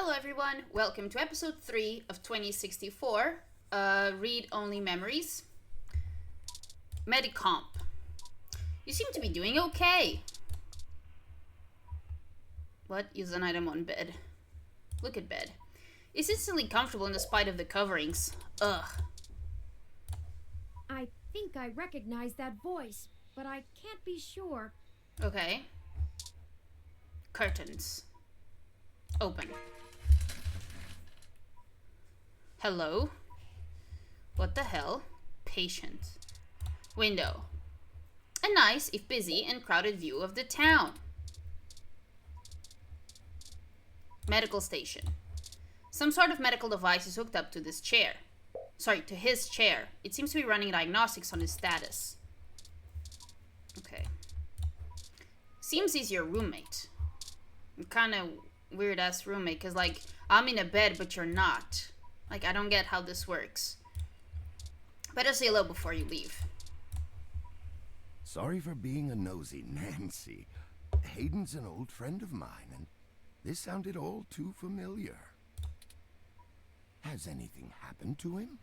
Hello everyone, welcome to episode 3 of 2064, Read-Only Memories. Medicomp. You seem to be doing okay. What? Use an item on bed. Look at bed. It's instantly comfortable in spite of the coverings. Ugh. I think I recognize that voice, but I can't be sure. Okay. Curtains. Open. Hello? What the hell? Patient. Window. A nice, if busy, and crowded view of the town. Medical station. Some sort of medical device is hooked up to this chair. Sorry, to his chair. It seems to be running diagnostics on his status. Okay. Seems he's your roommate. Kind of weird-ass roommate, because, like, I'm in a bed, but you're not. Like, I don't get how this works. Better say hello before you leave. Sorry for being a nosy, Nancy. Hayden's an old friend of mine, and this sounded all too familiar. Has anything happened to him?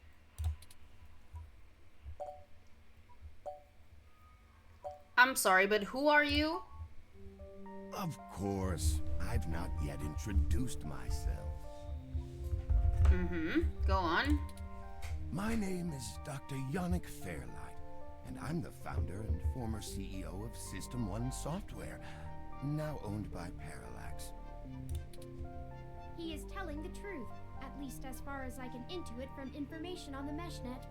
I'm sorry, but who are you? Of course. I've not yet introduced myself. Go on. My name is Dr. Yannick Fairlight, and I'm the founder and former CEO of System 1 Software, now owned by Parallax. He is telling the truth, at least as far as I can intuit from information on the meshnet.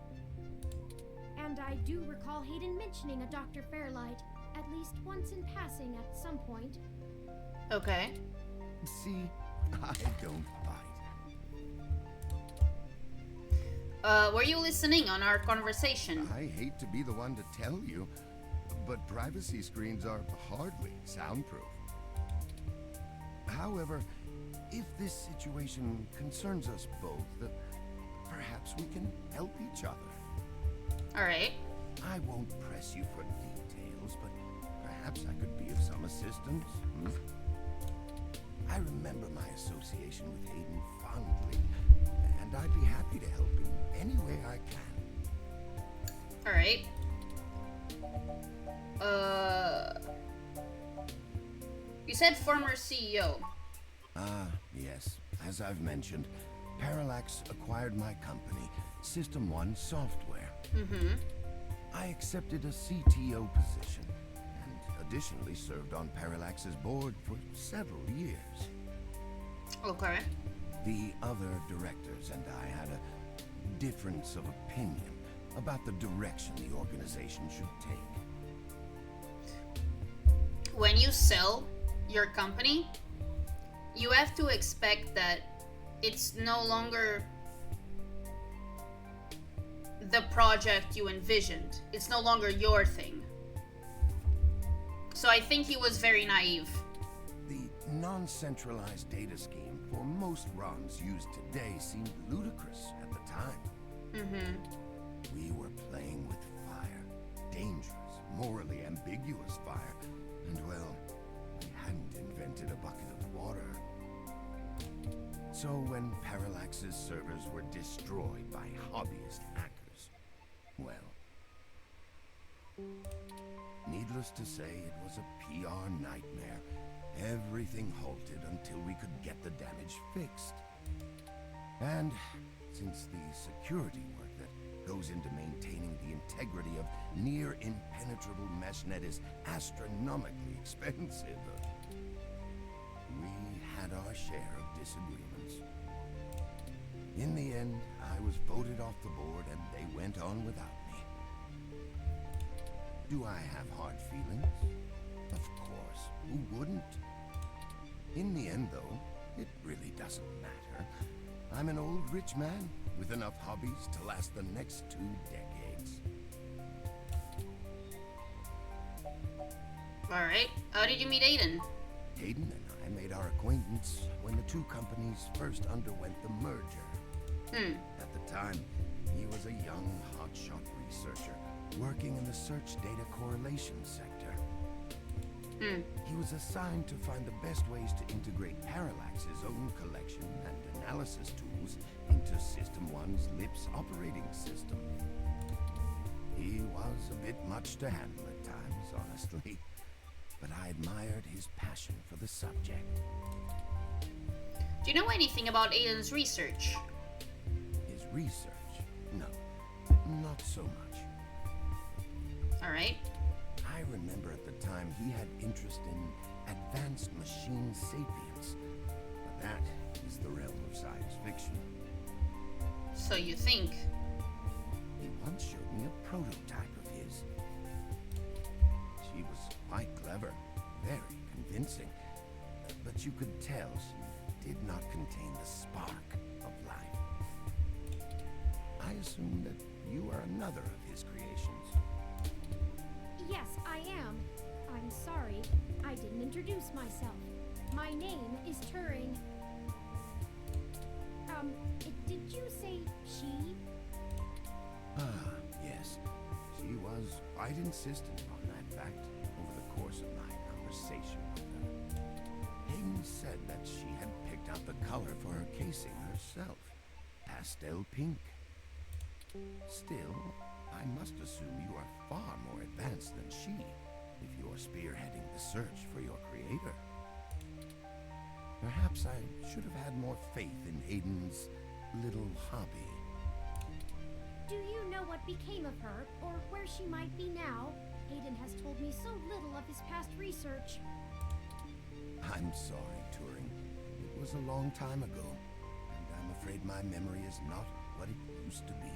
And I do recall Hayden mentioning a Dr. Fairlight, at least once in passing at some point. Okay. See, I don't bite. Were you listening on our conversation? I hate to be the one to tell you, but privacy screens are hardly soundproof. However, if this situation concerns us both, perhaps we can help each other. Alright. I won't press you for details, but perhaps I could be of some assistance. I remember my association with Hayden fondly, and I'd be happy to help in any way I can. Alright. You said former CEO. Yes. As I've mentioned, Parallax acquired my company, System 1 Software. I accepted a CTO position, and additionally served on Parallax's board for several years. Okay. The other directors and I had a difference of opinion about the direction the organization should take. When you sell your company, you have to expect that it's no longer the project you envisioned. It's no longer your thing. So I think he was very naive. The non-centralized data scheme for most ROMs used today seemed ludicrous at the time. We were playing with fire. Dangerous, morally ambiguous fire. And well, we hadn't invented a bucket of water. So when Parallax's servers were destroyed by hobbyist hackers, well, needless to say, it was a PR nightmare. Everything halted until we could get the damage fixed. And since the security work that goes into maintaining the integrity of near-impenetrable meshnet is astronomically expensive, we had our share of disagreements. In the end, I was voted off the board and they went on without me. Do I have hard feelings? Of course, who wouldn't? In the end, though, it really doesn't matter. I'm an old rich man with enough hobbies to last the next 2 decades. Alright. How did you meet Aiden? Hayden and I made our acquaintance when the two companies first underwent the merger. At the time, he was a young, hotshot researcher working in the search data correlation sector. Hmm. He was assigned to find the best ways to integrate Parallax's own collection and analysis tools into System 1's LIPS operating system. He was a bit much to handle at times, honestly, but I admired his passion for the subject. Do you know anything about Aiden's research? His research? No, not so much. Alright. I remember at the time he had interest in advanced machine sapience, but that is the realm of science fiction. So you think? He once showed me a prototype of his. She was quite clever, very convincing, but you could tell she did not contain the spark of life. I assume that you are another of his creations. Yes, I am. I'm sorry, I didn't introduce myself. My name is Turing. Did you say she? Ah, yes. She was quite insistent on that fact over the course of my conversation with her. Hayden said that she had picked out the color for her casing herself. Pastel pink. Still, I must assume you are far more advanced than she, if you are spearheading the search for your creator. Perhaps I should have had more faith in Hayden's little hobby. Do you know what became of her, or where she might be now? Hayden has told me so little of his past research. I'm sorry, Turing. It was a long time ago, and I'm afraid my memory is not what it used to be.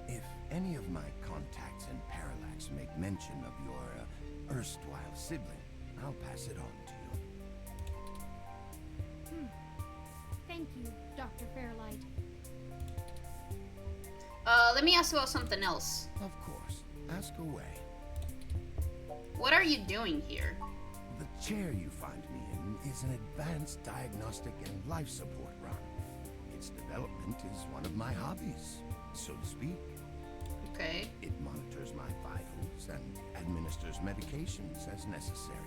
If any of my contacts in Parallax make mention of your erstwhile sibling, I'll pass it on to you. Thank you, Dr. Fairlight. Let me ask you about something else. Of course. Ask away. What are you doing here? The chair you find me in is an advanced diagnostic and life support run. Its development is one of my hobbies, so to speak. Okay. It monitors my vitals and administers medications as necessary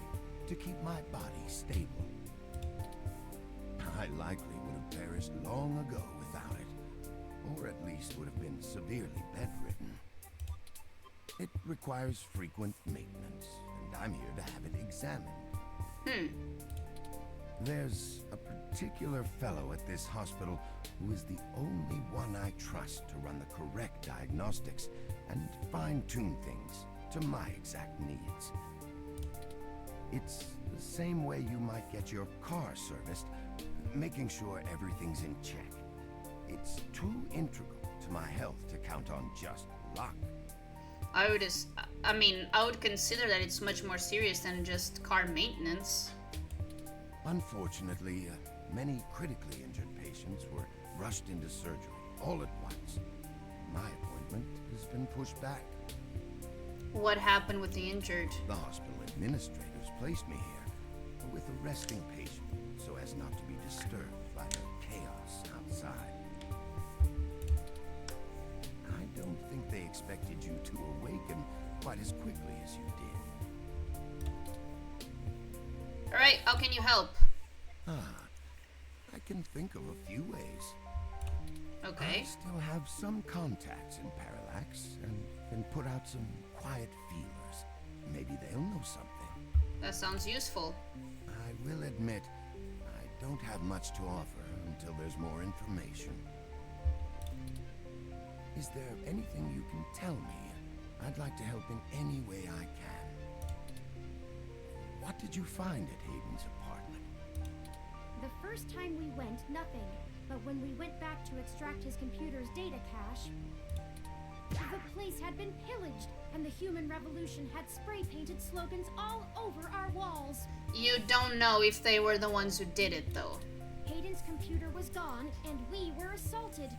to keep my body stable. I likely would have perished long ago without it, or at least would have been severely bedridden. It requires frequent maintenance, and I'm here to have it examined. There's a particular fellow at this hospital who is the only one I trust to run the correct diagnostics and fine-tune things to my exact needs. It's the same way you might get your car serviced, making sure everything's in check. It's too integral to my health to count on just luck. I would consider that it's much more serious than just car maintenance. Unfortunately, many critically injured patients were rushed into surgery all at once. My appointment has been pushed back. What happened with the injured? The hospital administrators placed me here with a resting patient so as not to be disturbed by the chaos outside. I don't think they expected you to awaken quite as quickly as you did. Alright, how can you help? I can think of a few ways. Okay. I still have some contacts in Parallax and can put out some quiet feelers. Maybe they'll know something. That sounds useful. I will admit, I don't have much to offer until there's more information. Is there anything you can tell me? I'd like to help in any way I can. What did you find at Hayden's apartment? The first time we went, nothing. But when we went back to extract his computer's data cache, the place had been pillaged, and the human revolution had spray-painted slogans all over our walls. You don't know if they were the ones who did it, though. Hayden's computer was gone, and we were assaulted.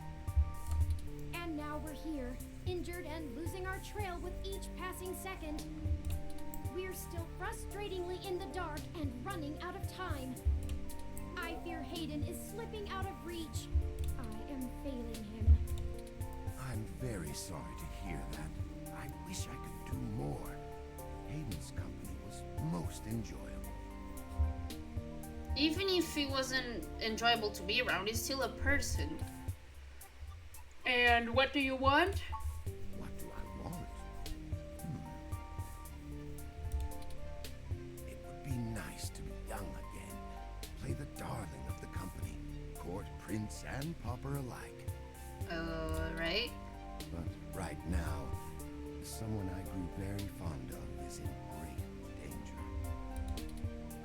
And now we're here, injured and losing our trail with each passing second. We're still frustratingly in the dark and running out of time. I fear Hayden is slipping out of reach. I am failing him. I'm very sorry to hear that. I wish I could do more. Hayden's company was most enjoyable. Even if he wasn't enjoyable to be around, he's still a person. And what do you want? What do I want? It would be nice to be young again. Play the darling of the company. Court prince and pauper alike. Right. But right now, someone I grew very fond of is in great danger.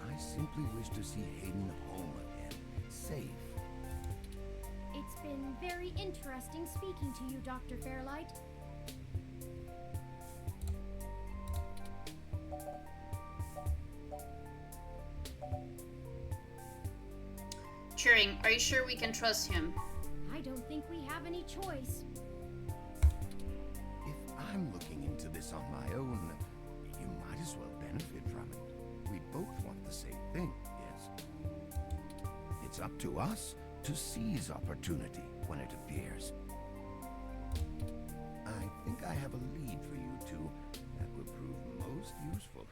I simply wish to see Hayden home again, safe. It's been very interesting speaking to you, Dr. Fairlight. Turing, are you sure we can trust him? I don't think we have any choice. If I'm looking into this on my own, you might as well benefit from it. We both want the same thing, yes? It's up to us to seize opportunity when it appears. I think I have a lead for you two that will prove most useful.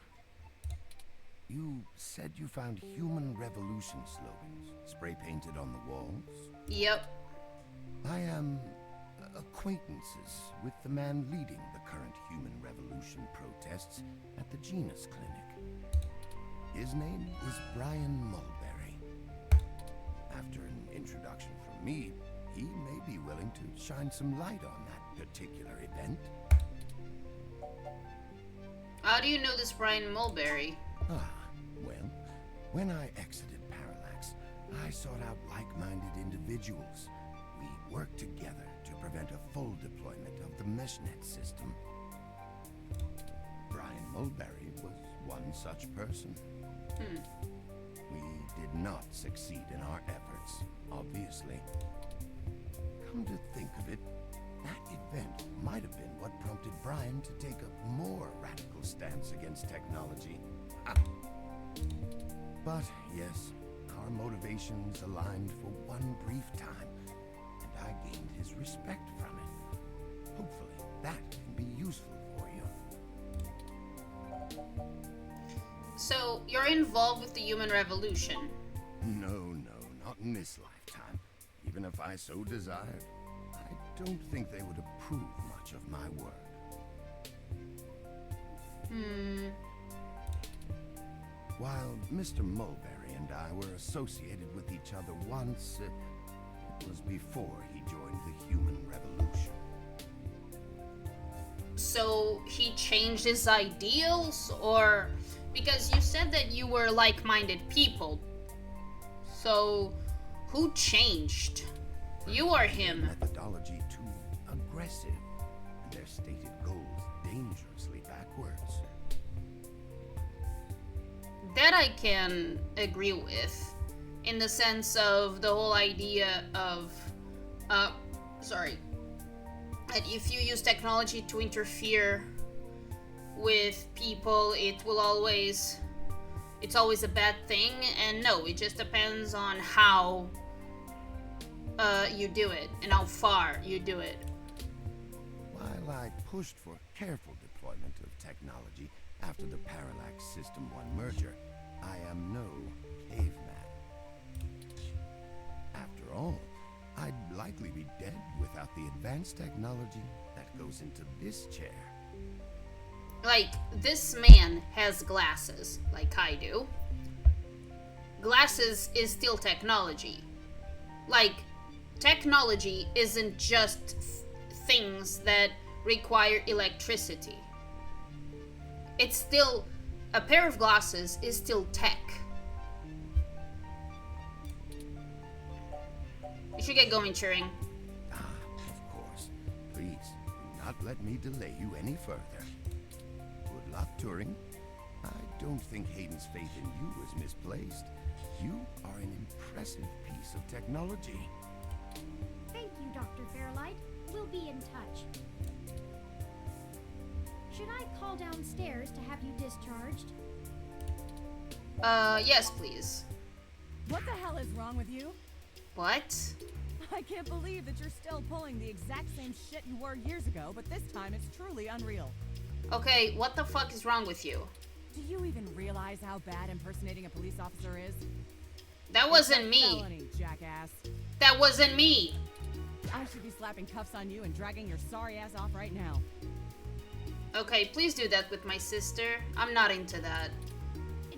You said you found human revolution slogans spray-painted on the walls? Yep. I am acquaintances with the man leading the current human revolution protests at the Genus Clinic. His name is Brian Mulberry. After an introduction from me, he may be willing to shine some light on that particular event. How do you know this Brian Mulberry? Well, when I exited Parallax, I sought out like-minded individuals. We worked together to prevent a full deployment of the MeshNet system. Brian Mulberry was one such person. We did not succeed in our efforts, obviously. Come to think of it, that event might have been what prompted Brian to take a more radical stance against technology. But yes, our motivations aligned for one brief time, and I gained his respect from it. Hopefully, that can be useful for you. So, you're involved with the human revolution? No, not in this lifetime. Even if I so desired, I don't think they would approve much of my work. While Mr. Mulberry and I were associated with each other once, it was before he joined the human revolution. So, he changed his ideals? Or... because you said that you were like-minded people. So, who changed? You or him? Methodology too aggressive, and their stated goals dangerously backwards. That I can agree with, in the sense of the whole idea of, that if you use technology to interfere with people, it's always a bad thing, and no, it just depends on how you do it, and how far you do it. While I pushed for careful deployment of technology after the Parallax System 1 merger, I am no caveman. After all, I'd likely be dead without the advanced technology that goes into this chair. Like, this man has glasses, like I do. Glasses is still technology. Like, technology isn't just things that require electricity. It's still... a pair of glasses is still tech. You should get going, Turing. Of course. Please, do not let me delay you any further. Good luck, Turing. I don't think Hayden's faith in you is misplaced. You are an impressive piece of technology. Thank you, Dr. Fairlight. We'll be in touch. Should I call downstairs to have you discharged? Yes, please. What the hell is wrong with you? What? I can't believe that you're still pulling the exact same shit you were years ago, but this time it's truly unreal. Okay, what the fuck is wrong with you? Do you even realize how bad impersonating a police officer is? That wasn't It's a me. felony, jackass. That wasn't me. I should be slapping cuffs on you and dragging your sorry ass off right now. Okay, please do that with my sister. I'm not into that.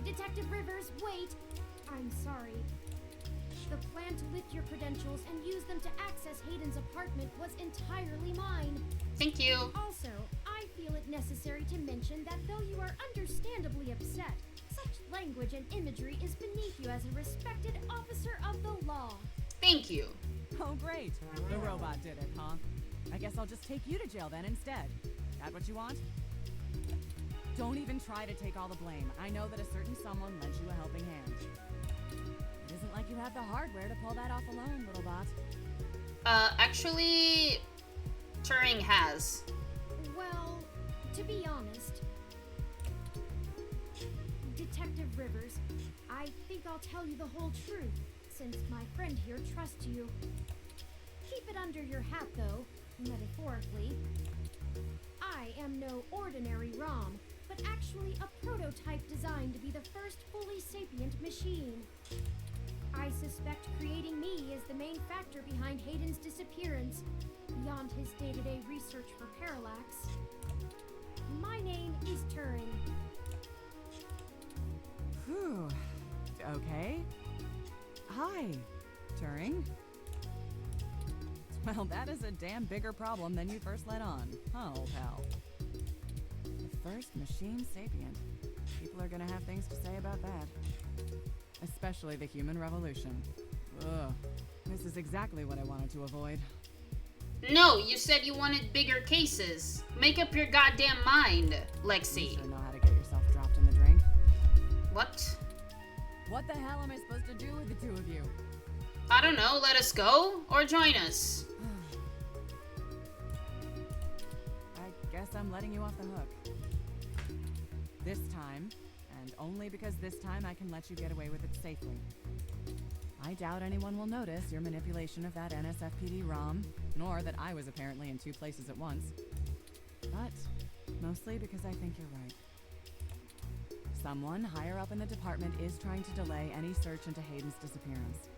Detective Rivers, wait! I'm sorry. The plan to lift your credentials and use them to access Hayden's apartment was entirely mine. Thank you. Also, I feel it necessary to mention that though you are understandably upset, such language and imagery is beneath you as a respected officer of the law. Thank you. Oh, great. The robot did it, huh? I guess I'll just take you to jail then instead. That what you want? Don't even try to take all the blame. I know that a certain someone lent you a helping hand. It isn't like you have the hardware to pull that off alone, little bot. Actually, Turing has. Well, to be honest, Detective Rivers, I think I'll tell you the whole truth, since my friend here trusts you. Keep it under your hat, though, metaphorically. I am no ordinary ROM, but actually a prototype designed to be the first fully sapient machine. I suspect creating me is the main factor behind Hayden's disappearance, beyond his day-to-day research for Parallax. My name is Turing. Whew. Okay. Hi, Turing. Well, that is a damn bigger problem than you first let on, huh, old pal? The first machine sapient. People are gonna have things to say about that. Especially the human revolution. Ugh. This is exactly what I wanted to avoid. No, you said you wanted bigger cases. Make up your goddamn mind, Lexi. You sure know how to get yourself dropped in the drink. What? What the hell am I supposed to do with the two of you? I don't know, let us go or join us. I guess I'm letting you off the hook. This time, and only because this time I can let you get away with it safely. I doubt anyone will notice your manipulation of that NSFPD ROM, nor that I was apparently in two places at once. But mostly because I think you're right. Someone higher up in the department is trying to delay any search into Hayden's disappearance.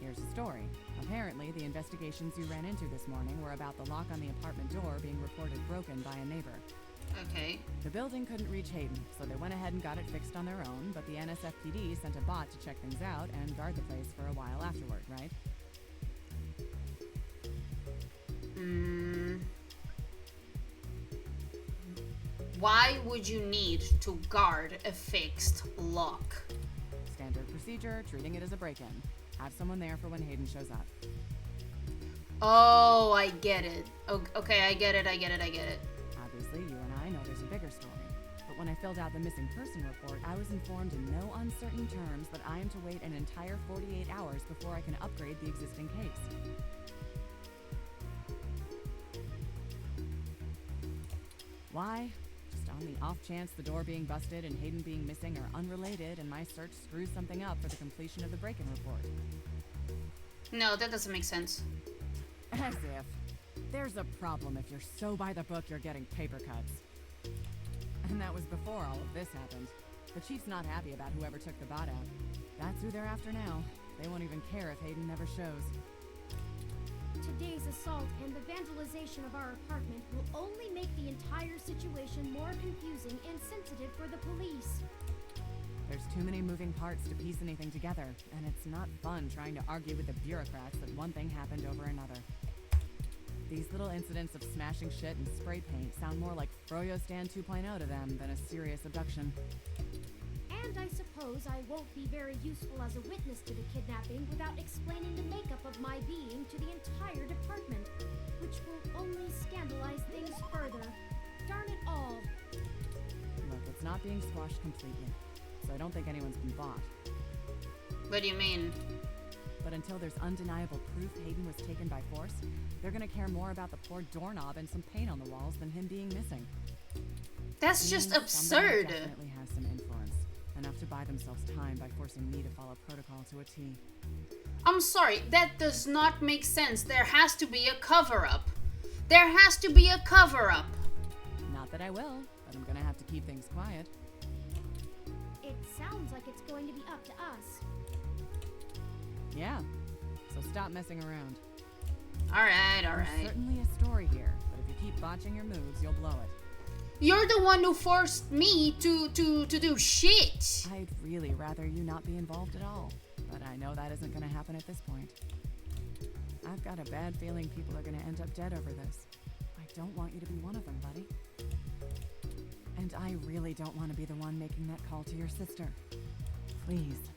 Here's the story. Apparently, the investigations you ran into this morning were about the lock on the apartment door being reported broken by a neighbor. Okay. The building couldn't reach Hayden, so they went ahead and got it fixed on their own, but the NSFPD sent a bot to check things out and guard the place for a while afterward, right? Why would you need to guard a fixed lock? Standard procedure, treating it as a break-in. Have someone there for when Hayden shows up. Oh, I get it. Okay, I get it. Obviously, you and I know there's a bigger story. But when I filled out the missing person report, I was informed in no uncertain terms that I am to wait an entire 48 hours before I can upgrade the existing case. Why? Just on the off chance the door being busted and Hayden being missing are unrelated and my search screws something up for the completion of the break-in report. No, that doesn't make sense. As if. There's a problem if you're so by the book you're getting paper cuts. And that was before all of this happened. The chief's not happy about whoever took the bot out. That's who they're after now. They won't even care if Hayden never shows. Today's assault and the vandalization of our apartment will only make the entire situation more confusing and sensitive for the police. There's too many moving parts to piece anything together, and it's not fun trying to argue with the bureaucrats that one thing happened over another. These little incidents of smashing shit and spray paint sound more like Froyo Stand 2.0 to them than a serious abduction. And I suppose I won't be very useful as a witness to the kidnapping without explaining the makeup of my being to the entire department, which will only scandalize things further. Darn it all. Look, it's not being squashed completely, so I don't think anyone's been bought. What do you mean? But until there's undeniable proof Hayden was taken by force, they're gonna care more about the poor doorknob and some paint on the walls than him being missing. That's just Somebody absurd. definitely has some influence. Enough to buy themselves time by forcing me to follow protocol to a T. I'm sorry, that does not make sense. There has to be a cover-up. There has to be a cover-up. Not that I will, but I'm gonna have to keep things quiet. It sounds like it's going to be up to us. Yeah, so stop messing around. Alright, There's alright. certainly a story here, but if you keep botching your moves, you'll blow it. You're the one who forced me to do shit! I'd really rather you not be involved at all, but I know that isn't gonna happen at this point. I've got a bad feeling people are gonna end up dead over this. I don't want you to be one of them, buddy. And I really don't want to be the one making that call to your sister. Please.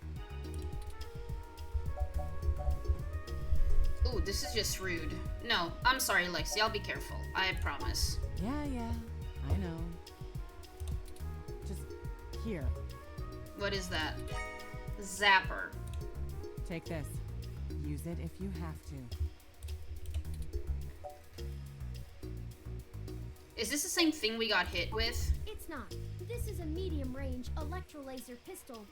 Ooh, this is just rude. No, I'm sorry, Lexi. I'll be careful. I promise. Yeah, I know. Just here. What is that? Zapper. Take this. Use it if you have to. Is this the same thing we got hit with? It's not. This is a medium-range electrolaser pistol.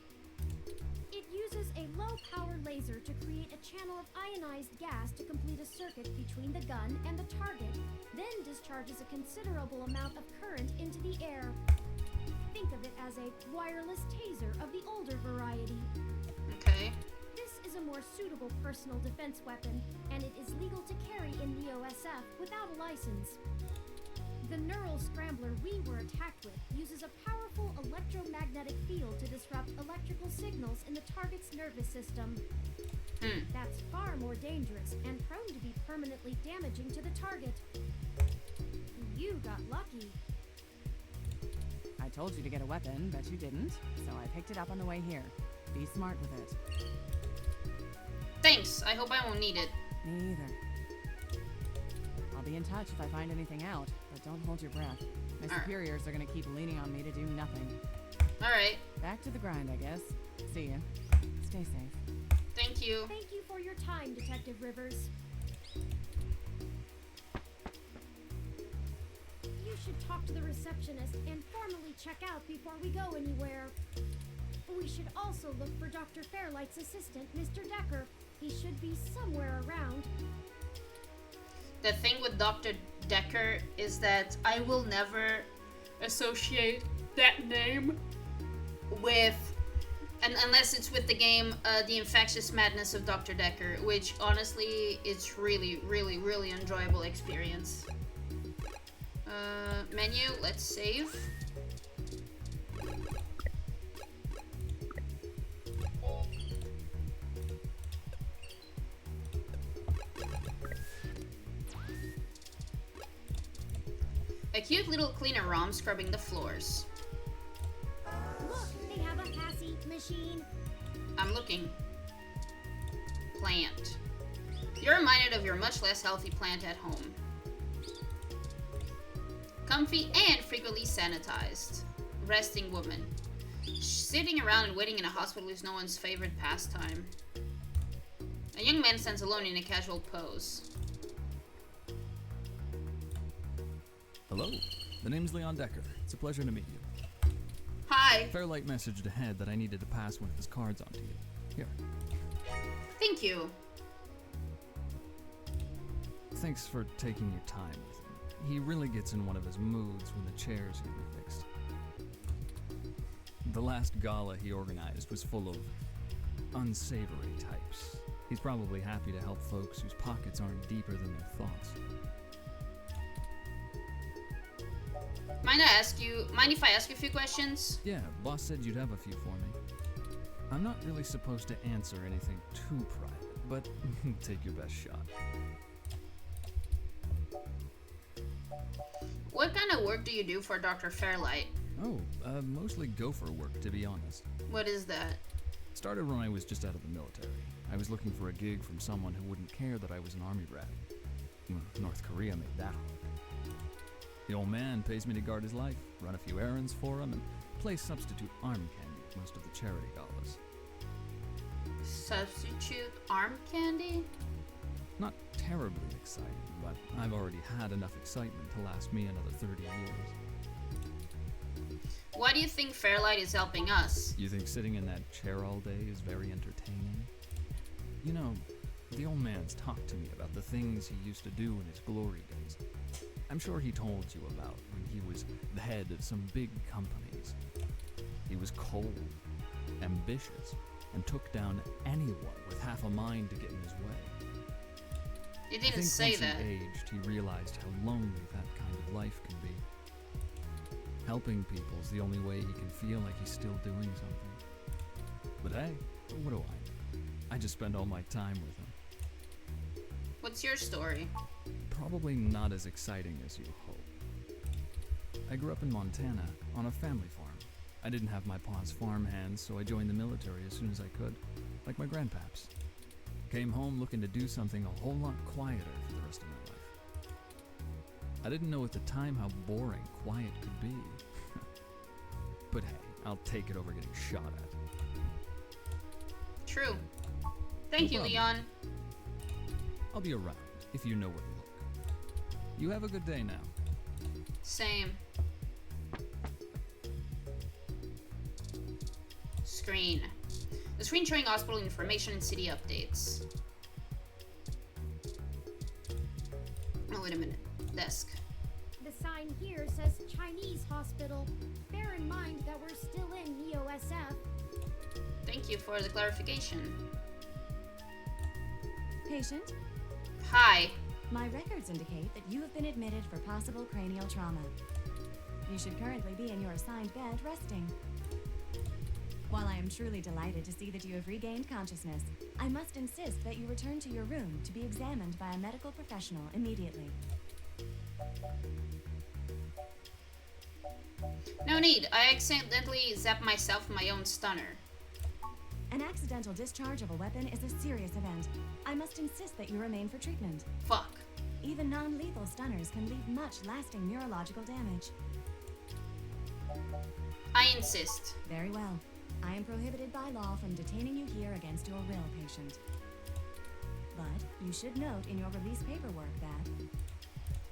It uses a low-power laser to create a channel of ionized gas to complete a circuit between the gun and the target, then discharges a considerable amount of current into the air. Think of it as a wireless taser of the older variety. Okay. This is a more suitable personal defense weapon, and it is legal to carry in the OSF without a license. The neural scrambler we were attacked with uses a powerful electromagnetic field to disrupt electrical signals in the target's nervous system. That's far more dangerous and prone to be permanently damaging to the target. You got lucky. I told you to get a weapon, but you didn't, so I picked it up on the way here. Be smart with it. Thanks. I hope I won't need it. Me either. I'll be in touch if I find anything out, but don't hold your breath. My Alright. superiors are gonna keep leaning on me to do nothing. Alright. Back to the grind, I guess. See ya. Stay safe. Thank you. Thank you for your time, Detective Rivers. You should talk to the receptionist and formally check out before we go anywhere. We should also look for Dr. Fairlight's assistant, Mr. Decker. He should be somewhere around. The thing with Dr. Decker is that I will never associate that name with, and unless it's with the game, The Infectious Madness of Dr. Decker, which honestly is really, really, really enjoyable experience. Menu, let's save. A cute little cleaner rom scrubbing the floors. Look, they have a Hassie machine. I'm looking. Plant. You're reminded of your much less healthy plant at home. Comfy and frequently sanitized. Resting woman. Sitting around and waiting in a hospital is no one's favorite pastime. A young man stands alone in a casual pose. Hello, the name's Leon Decker. It's a pleasure to meet you. Hi. Fairlight messaged ahead that I needed to pass one of his cards on to you. Here. Thank you. Thanks for taking your time with him. He really gets in one of his moods when the chairs get fixed. The last gala he organized was full of unsavory types. He's probably happy to help folks whose pockets aren't deeper than their thoughts. Mind if I ask you a few questions? Yeah, boss said you'd have a few for me. I'm not really supposed to answer anything too private, but take your best shot. What kind of work do you do for Dr. Fairlight? Oh, mostly gopher work, to be honest. What is that? Started when I was just out of the military. I was looking for a gig from someone who wouldn't care that I was an army brat. North Korea made that hard. The old man pays me to guard his life, run a few errands for him, and play substitute arm candy at most of the charity galas. Substitute arm candy? Not terribly exciting, but I've already had enough excitement to last me another 30 years. Why do you think Fairlight is helping us? You think sitting in that chair all day is very entertaining? You know, the old man's talked to me about the things he used to do in his glory days. I'm sure he told you about when he was the head of some big companies. He was cold, ambitious, and took down anyone with half a mind to get in his way. You I didn't think say once that. he aged, he realized how lonely that kind of life can be. Helping people's the only way he can feel like he's still doing something. But hey, what do I know? I just spend all my time with him. What's your story? Probably not as exciting as you hope. I grew up in Montana on a family farm. I didn't have my pa's farm hands, so I joined the military as soon as I could, like my grandpaps. Came home looking to do something a whole lot quieter for the rest of my life. I didn't know at the time how boring quiet could be. But hey, I'll take it over getting shot at. True. Thank you, problem. Leon. I'll be around if you know where to look. You have a good day now. Same. Screen. The screen showing hospital information and city updates. Oh, wait a minute. Desk. The sign here says Chinese hospital. Bear in mind that we're still in Neo-SF. Thank you for the clarification. Patient, Hi. my records indicate that you have been admitted for possible cranial trauma. You should currently be in your assigned bed resting. While I am truly delighted to see that you have regained consciousness, I must insist that you return to your room to be examined by a medical professional immediately. No need. I accidentally zapped myself with my own stunner. An accidental discharge of a weapon is a serious event. I must insist that you remain for treatment. Fuck. Even non-lethal stunners can leave much lasting neurological damage. I insist. Very well. I am prohibited by law from detaining you here against your will, patient. But you should note in your release paperwork that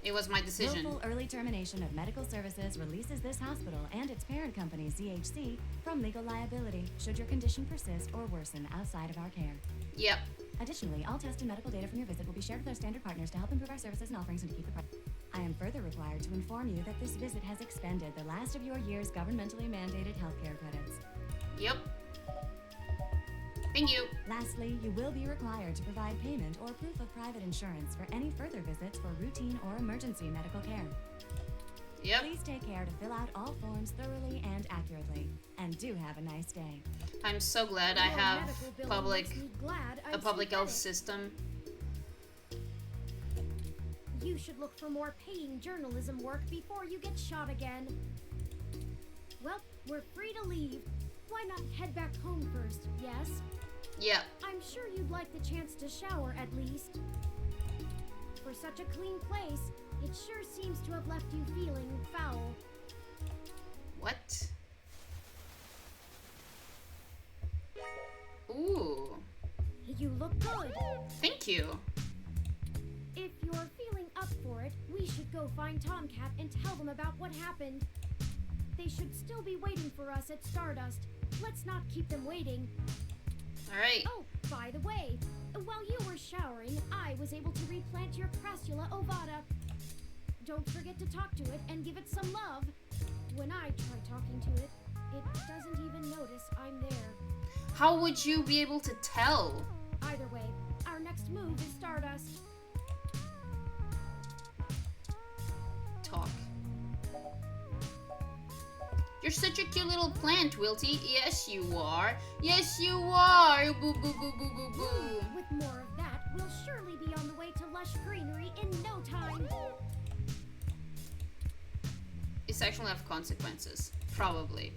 It was my decision. willful early termination of medical services releases this hospital and its parent company, ZHC, from legal liability should your condition persist or worsen outside of our care. Yep. Additionally, all test and medical data from your visit will be shared with our standard partners to help improve our services and offerings and to keep the price. I am further required to inform you that this visit has expended the last of your year's governmentally mandated healthcare credits. Yep. Thank you. Lastly, you will be required to provide payment or proof of private insurance for any further visits for routine or emergency medical care. Yep. Please take care to fill out all forms thoroughly and accurately. And do have a nice day. I'm so glad I Your have medical billing public makes me glad a I'm public health synthetic. system. You should look for more paying journalism work before you get shot again. Well, we're free to leave. Why not head back home first, yes? Yep. I'm sure you'd like the chance to shower at least. For such a clean place, it sure seems to have left you feeling foul. What? Ooh. You look good. Thank you. If you're feeling up for it, we should go find Tomcat and tell them about what happened. They should still be waiting for us at Stardust. Let's not keep them waiting. Alright. Oh, by the way, while you were showering, I was able to replant your Crassula ovata. Don't forget to talk to it and give it some love. When I try talking to it, it doesn't even notice I'm there. How would you be able to tell? Either way, our next move is Stardust. Talk. You're such a cute little plant, Wilty. Yes, you are. Yes, you are. Boo, boo, boo, boo, boo, boo. With more of that, we'll surely be on the way to lush greenery in no time. This action will have consequences. Probably.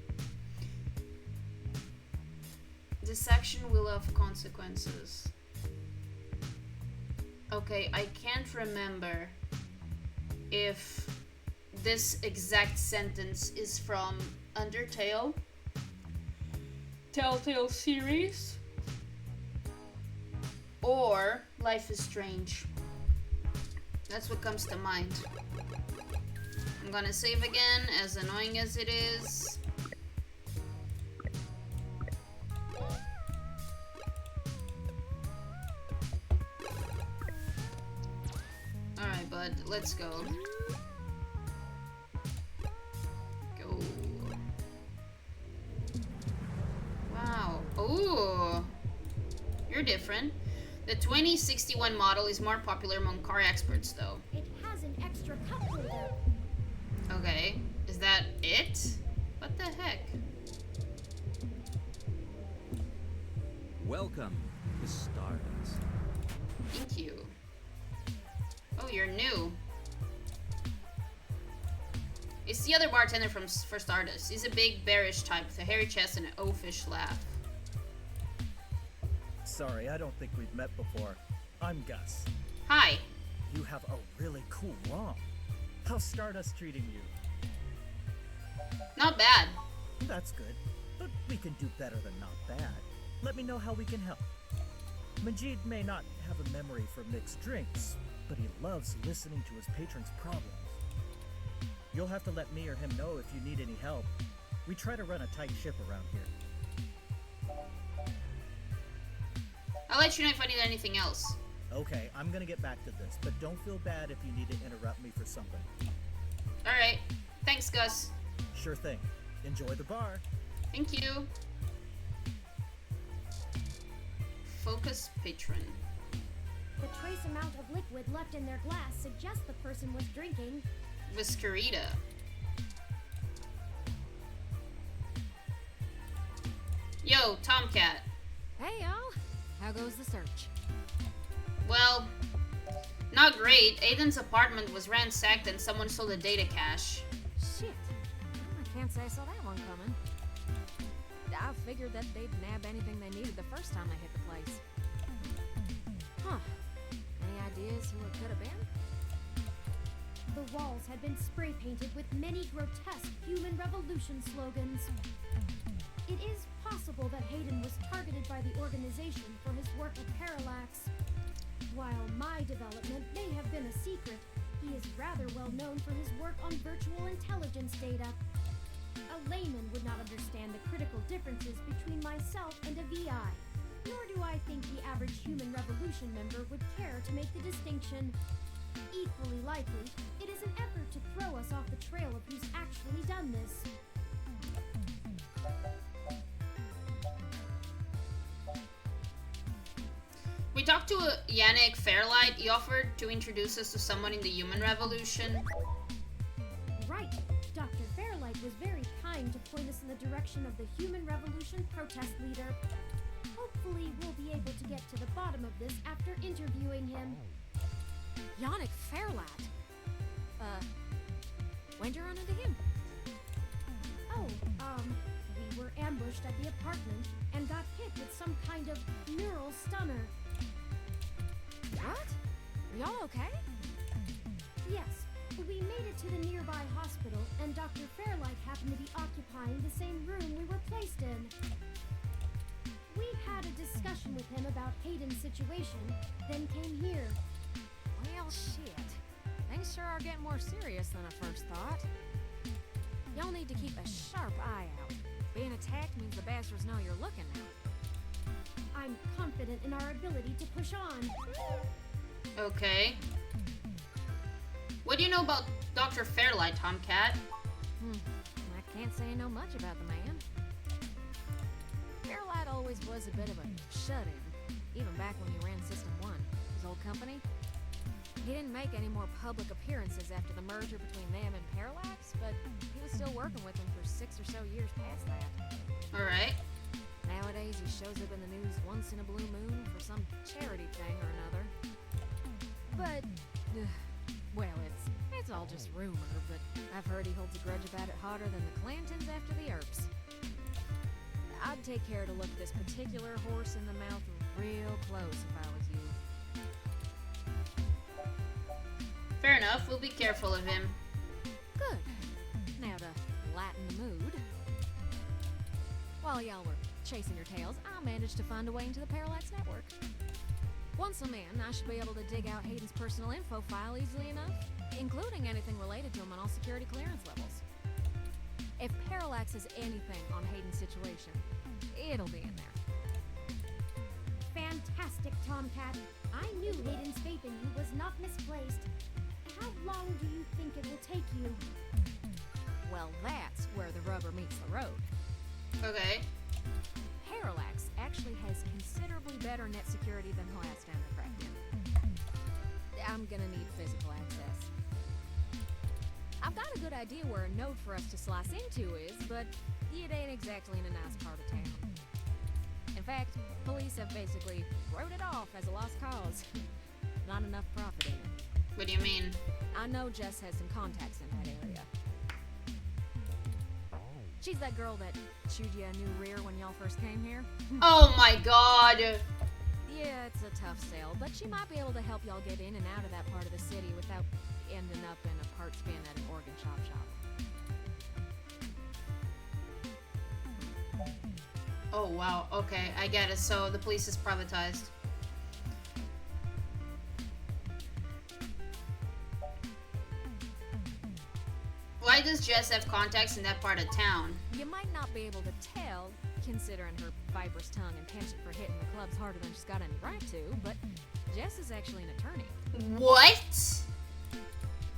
This action will have consequences. Okay, I can't remember if this exact sentence is from Undertale, Telltale series, or Life is Strange. That's what comes to mind. I'm gonna save again, as annoying as it is. Alright, bud, let's go. different. The 2061 model is more popular among car experts, though. It has an extra cup holder. Okay, is that it? What the heck? Welcome to Stardust. Thank you. Oh, you're new. It's the other bartender for Stardust. He's a big, bearish type with a hairy chest and an oafish laugh. Sorry, I don't think we've met before. I'm Gus. Hi. You have a really cool ROM. How's Stardust treating you? Not bad. That's good, but we can do better than not bad. Let me know how we can help. Majid may not have a memory for mixed drinks, but he loves listening to his patrons' problems. You'll have to let me or him know if you need any help. We try to run a tight ship around here. I'll let you know if I need anything else. Okay, I'm gonna get back to this, but don't feel bad if you need to interrupt me for something. Alright. Thanks, Gus. Sure thing. Enjoy the bar. Thank you. Focus patron. The trace amount of liquid left in their glass suggests the person was drinking. Whiskerita. Yo, Tomcat. Hey, y'all. How goes the search? Well, not great. Aiden's apartment was ransacked and someone stole the data cache. Shit. I can't say I saw that one coming. I figured that they'd nab anything they needed the first time they hit the place. Huh. Any ideas who it could have been? The walls had been spray painted with many grotesque human revolution slogans. It is possible that Hayden was targeted by the organization for his work at Parallax. While my development may have been a secret, he is rather well known for his work on virtual intelligence data. A layman would not understand the critical differences between myself and a VI, nor do I think the average human revolution member would care to make the distinction. Equally likely, it is an effort to throw us off the trail of who's actually done this. We talked to Yannick Fairlight. He offered to introduce us to someone in the human revolution. Right. Dr. Fairlight was very kind to point us in the direction of the human revolution protest leader. Hopefully, we'll be able to get to the bottom of this after interviewing him. Yannick Fairlight. When'd you run into him? Oh, we were ambushed at the apartment and got hit with some kind of neural stunner. What? Are y'all okay? Yes, we made it to the nearby hospital, and Dr. Fairlight happened to be occupying the same room we were placed in. We had a discussion with him about Hayden's situation, then came here. Well, shit. Things sure are getting more serious than I first thought. Y'all need to keep a sharp eye out. Being attacked means the bastards know you're looking now. I'm confident in our ability to push on. Okay. What do you know about Dr. Fairlight, Tomcat? I can't say I know much about the man. Fairlight always was a bit of a shut-in, even back when he ran System 1, his old company. He didn't make any more public appearances after the merger between them and Parallax, but he was still working with them for 6 or so years past that. Alright. Nowadays, he shows up in the news once in a blue moon for some charity thing or another. But, well, it's all just rumor, but I've heard he holds a grudge about it hotter than the Clantons after the Earps. I'd take care to look this particular horse in the mouth real close if I was you. Fair enough, we'll be careful of him. Good. Now to lighten the mood. While y'all were chasing your tails, I managed to find a way into the Parallax network. Once I'm in, I should be able to dig out Hayden's personal info file easily enough, including anything related to him on all security clearance levels. If Parallax has anything on Hayden's situation, it'll be in there. Fantastic, Tomcat. I knew Hayden's faith in you was not misplaced. How long do you think it will take you? Well, that's where the rubber meets the road. Okay. Parallax, actually has considerably better net security than the last time they cracked in. I'm gonna need physical access. I've got a good idea where a node for us to slice into is, but it ain't exactly in a nice part of town. In fact, police have basically wrote it off as a lost cause. Not enough profit in it. What do you mean? I know Jess has some contacts in that area. She's that girl that chewed you a new rear when y'all first came here. Oh my god! Yeah, it's a tough sell, but she might be able to help y'all get in and out of that part of the city without ending up in a parts bin at an organ shop. Oh wow, okay, I get it. So the police is privatized. Why does Jess have contacts in that part of town? You might not be able to tell, considering her fibrous tongue and penchant for hitting the clubs harder than she's got any right to, but Jess is actually an attorney. What?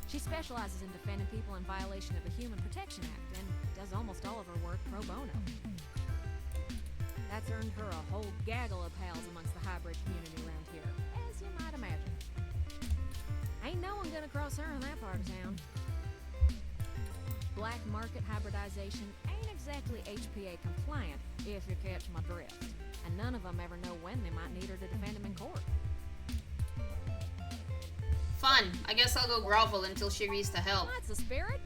She specializes in defending people in violation of the Human Protection Act and does almost all of her work pro bono. That's earned her a whole gaggle of pals amongst the hybrid community around here, as you might imagine. Ain't no one gonna cross her in that part of town. Black market hybridization ain't exactly HPA compliant, if you catch my drift. And none of them ever know when they might need her to defend them in court. Fun. I guess I'll go grovel until she agrees to help. That's the spirit.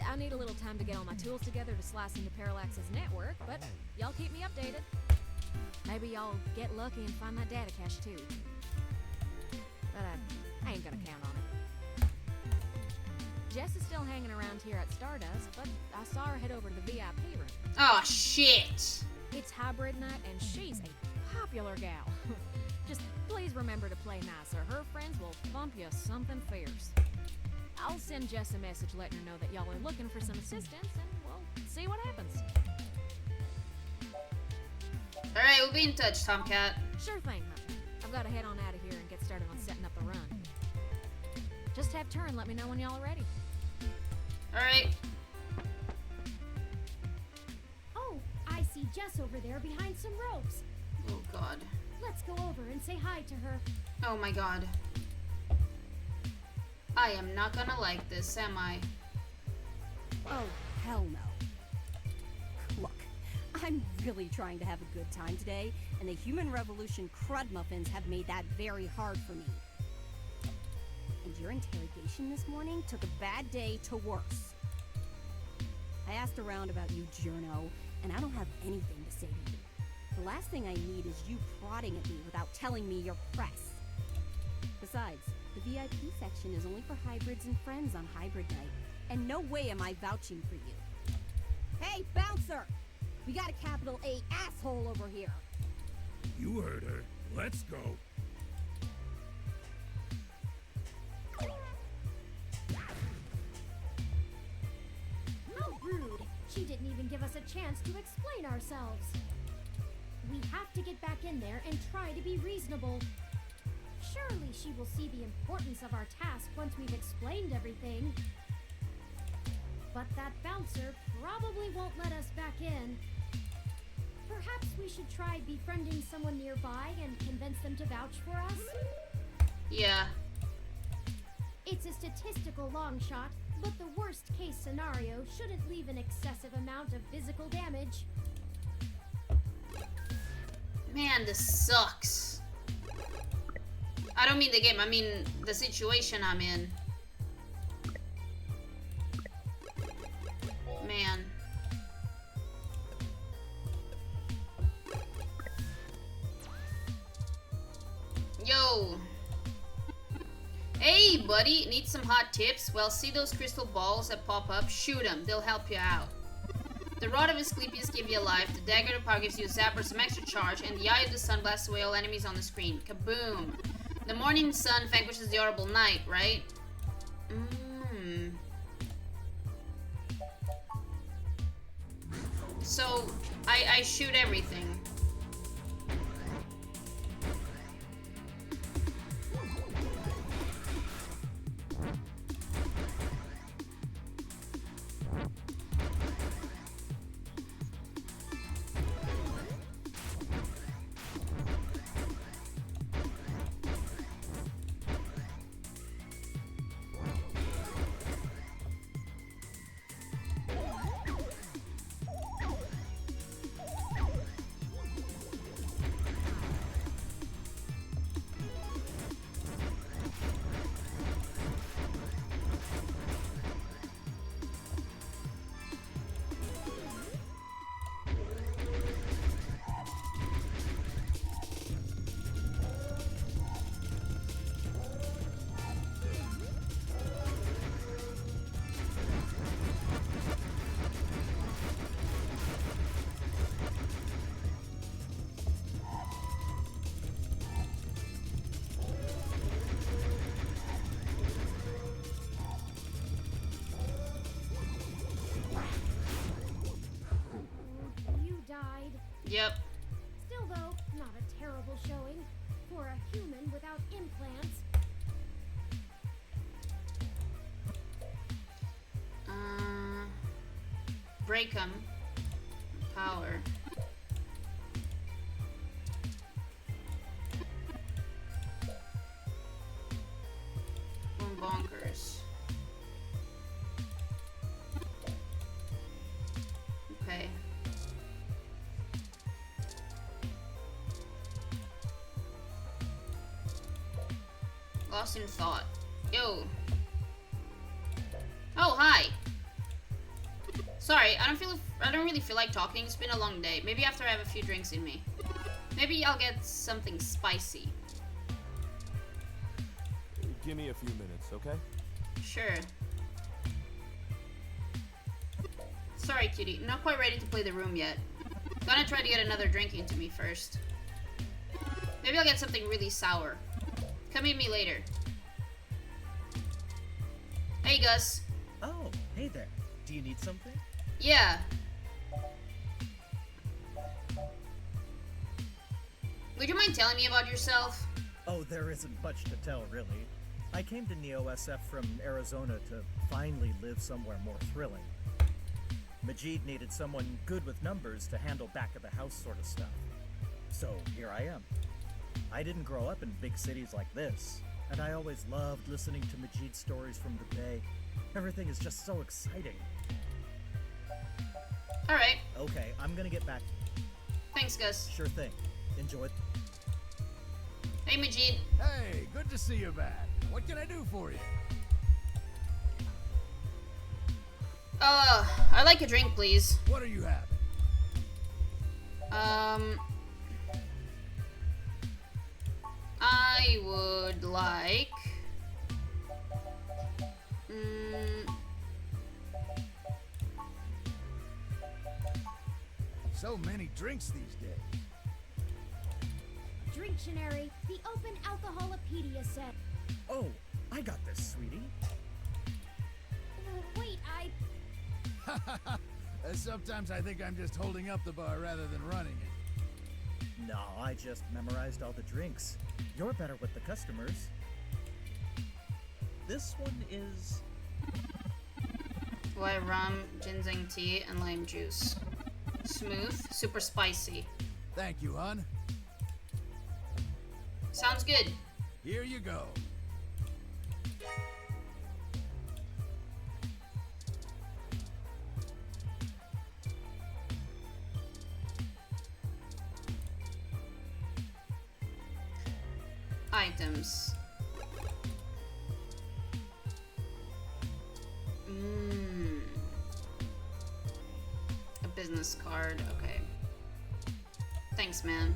I need a little time to get all my tools together to slice into Parallax's network, but y'all keep me updated. Maybe y'all get lucky and find that data cache too. But I ain't gonna count on it. Jess is still hanging around here at Stardust, but I saw her head over to the VIP room. Oh shit! It's hybrid night and she's a popular gal. Just please remember to play nice or her friends will bump you something fierce. I'll send Jess a message letting her know that y'all are looking for some assistance and we'll see what happens. Alright, we'll be in touch, Tomcat. Sure thing, huh? I've got to head on out of here and get started on setting up the run. Just have turn, let me know when y'all are ready. Alright. Oh, I see Jess over there behind some ropes. Oh god. Let's go over and say hi to her. Oh my god. I am not gonna like this, am I? Oh, hell no. Look, I'm really trying to have a good time today, and the Human Revolution crud muffins have made that very hard for me. And your interrogation this morning took a bad day to worse. I asked around about you, Journo, and I don't have anything to say to you. The last thing I need is you prodding at me without telling me you're press. Besides, the VIP section is only for hybrids and friends on hybrid night, and no way am I vouching for you. Hey, bouncer! We got a capital A asshole over here. You heard her. Let's go. How rude! She didn't even give us a chance to explain ourselves. We have to get back in there and try to be reasonable. Surely she will see the importance of our task once we've explained everything. But that bouncer probably won't let us back in. Perhaps we should try befriending someone nearby and convince them to vouch for us? Yeah. It's a statistical long shot, but the worst case scenario shouldn't leave an excessive amount of physical damage. Man, this sucks. I don't mean the game, I mean the situation I'm in. Man. Yo. Hey, buddy. Need some hot tips? Well, see those crystal balls that pop up? Shoot them. They'll help you out. The Rod of Asclepius gives you life, the Dagger of Power gives you a zapper, some extra charge, and the Eye of the Sun blasts away all enemies on the screen. Kaboom! The morning sun vanquishes the horrible night, right? So, I shoot everything. Yep. Still, though, not a terrible showing for a human without implants. Break 'em. Power. One bonkers. Okay. Lost in thought. Yo. Oh, hi. Sorry, I don't really feel like talking. It's been a long day. Maybe after I have a few drinks in me. Maybe I'll get something spicy. Give me a few minutes, okay? Sure. Sorry, cutie. Not quite ready to play the room yet. Gonna try to get another drink into me first. Maybe I'll get something really sour. Come meet me later. Hey, Gus. Oh, hey there. Do you need something? Yeah. Would you mind telling me about yourself? Oh, there isn't much to tell, really. I came to Neo-SF from Arizona to finally live somewhere more thrilling. Majid needed someone good with numbers to handle back-of-the-house sort of stuff. So here I am. I didn't grow up in big cities like this, and I always loved listening to Majid's stories from the Bay. Everything is just so exciting. Alright. Okay, I'm gonna get back. Thanks, Gus. Sure thing. Enjoy. Hey, Majid. Hey, good to see you back. What can I do for you? I'd like a drink, please. What are you having? I would like... So many drinks these days. Dictionary, the Open Alcoholopedia set. Oh, I got this, sweetie. Wait, Sometimes I think I'm just holding up the bar rather than running it. No, I just memorized all the drinks. You're better with the customers. This one is... White rum, ginseng tea, and lime juice. Smooth, super spicy. Thank you, hon. Sounds good. Here you go. Items. A business card, okay. Thanks, man.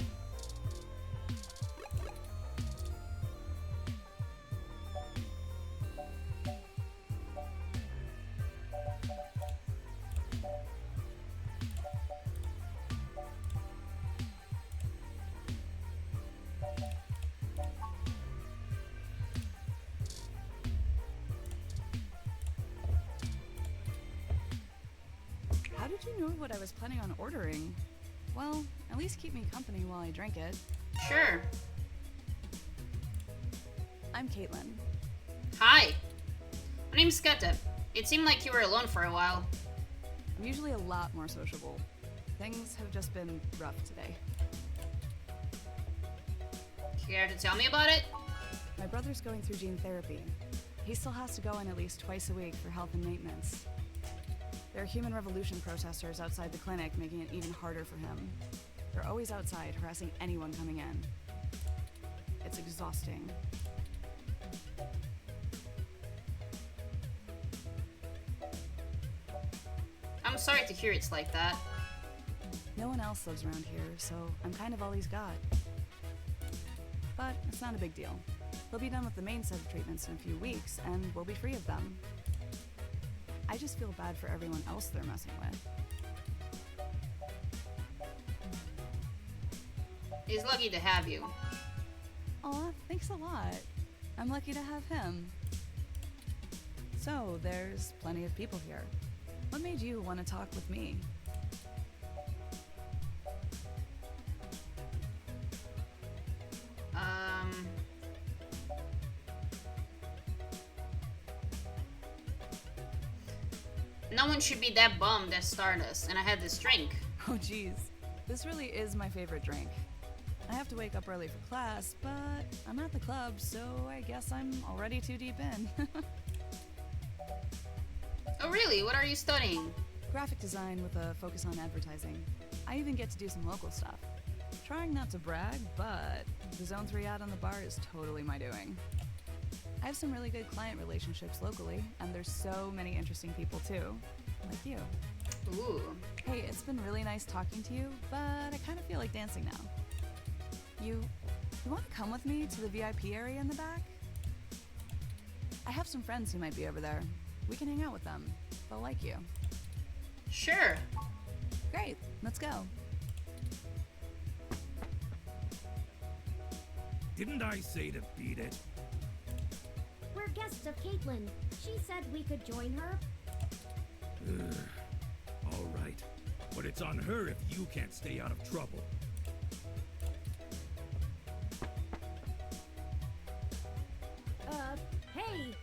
How did you know what I was planning on ordering? Well, at least keep me company while I drink it. Sure. I'm Caitlin. Hi. My name's Cata. It seemed like you were alone for a while. I'm usually a lot more sociable. Things have just been rough today. Care to tell me about it? My brother's going through gene therapy. He still has to go in at least twice a week for health and maintenance. There are human revolution protesters outside the clinic, making it even harder for him. They're always outside, harassing anyone coming in. It's exhausting. I'm sorry to hear it's like that. No one else lives around here, so I'm kind of all he's got. But it's not a big deal. He'll be done with the main set of treatments in a few weeks, and we'll be free of them. I just feel bad for everyone else they're messing with. He's lucky to have you. Aw, thanks a lot. I'm lucky to have him. So, there's plenty of people here. What made you want to talk with me? No one should be that bummed at Stardust, and I had this drink. Oh geez, this really is my favorite drink. I have to wake up early for class, but I'm at the club, so I guess I'm already too deep in. Oh really? What are you studying? Graphic design with a focus on advertising. I even get to do some local stuff. Trying not to brag, but the Zone 3 ad on the bar is totally my doing. I have some really good client relationships locally, and there's so many interesting people too, like you. Ooh. Hey, it's been really nice talking to you, but I kind of feel like dancing now. You want to come with me to the VIP area in the back? I have some friends who might be over there. We can hang out with them. They'll like you. Sure. Great, let's go. Didn't I say to beat it? We're guests of Caitlin. She said we could join her. All right. But it's on her if you can't stay out of trouble. Hey!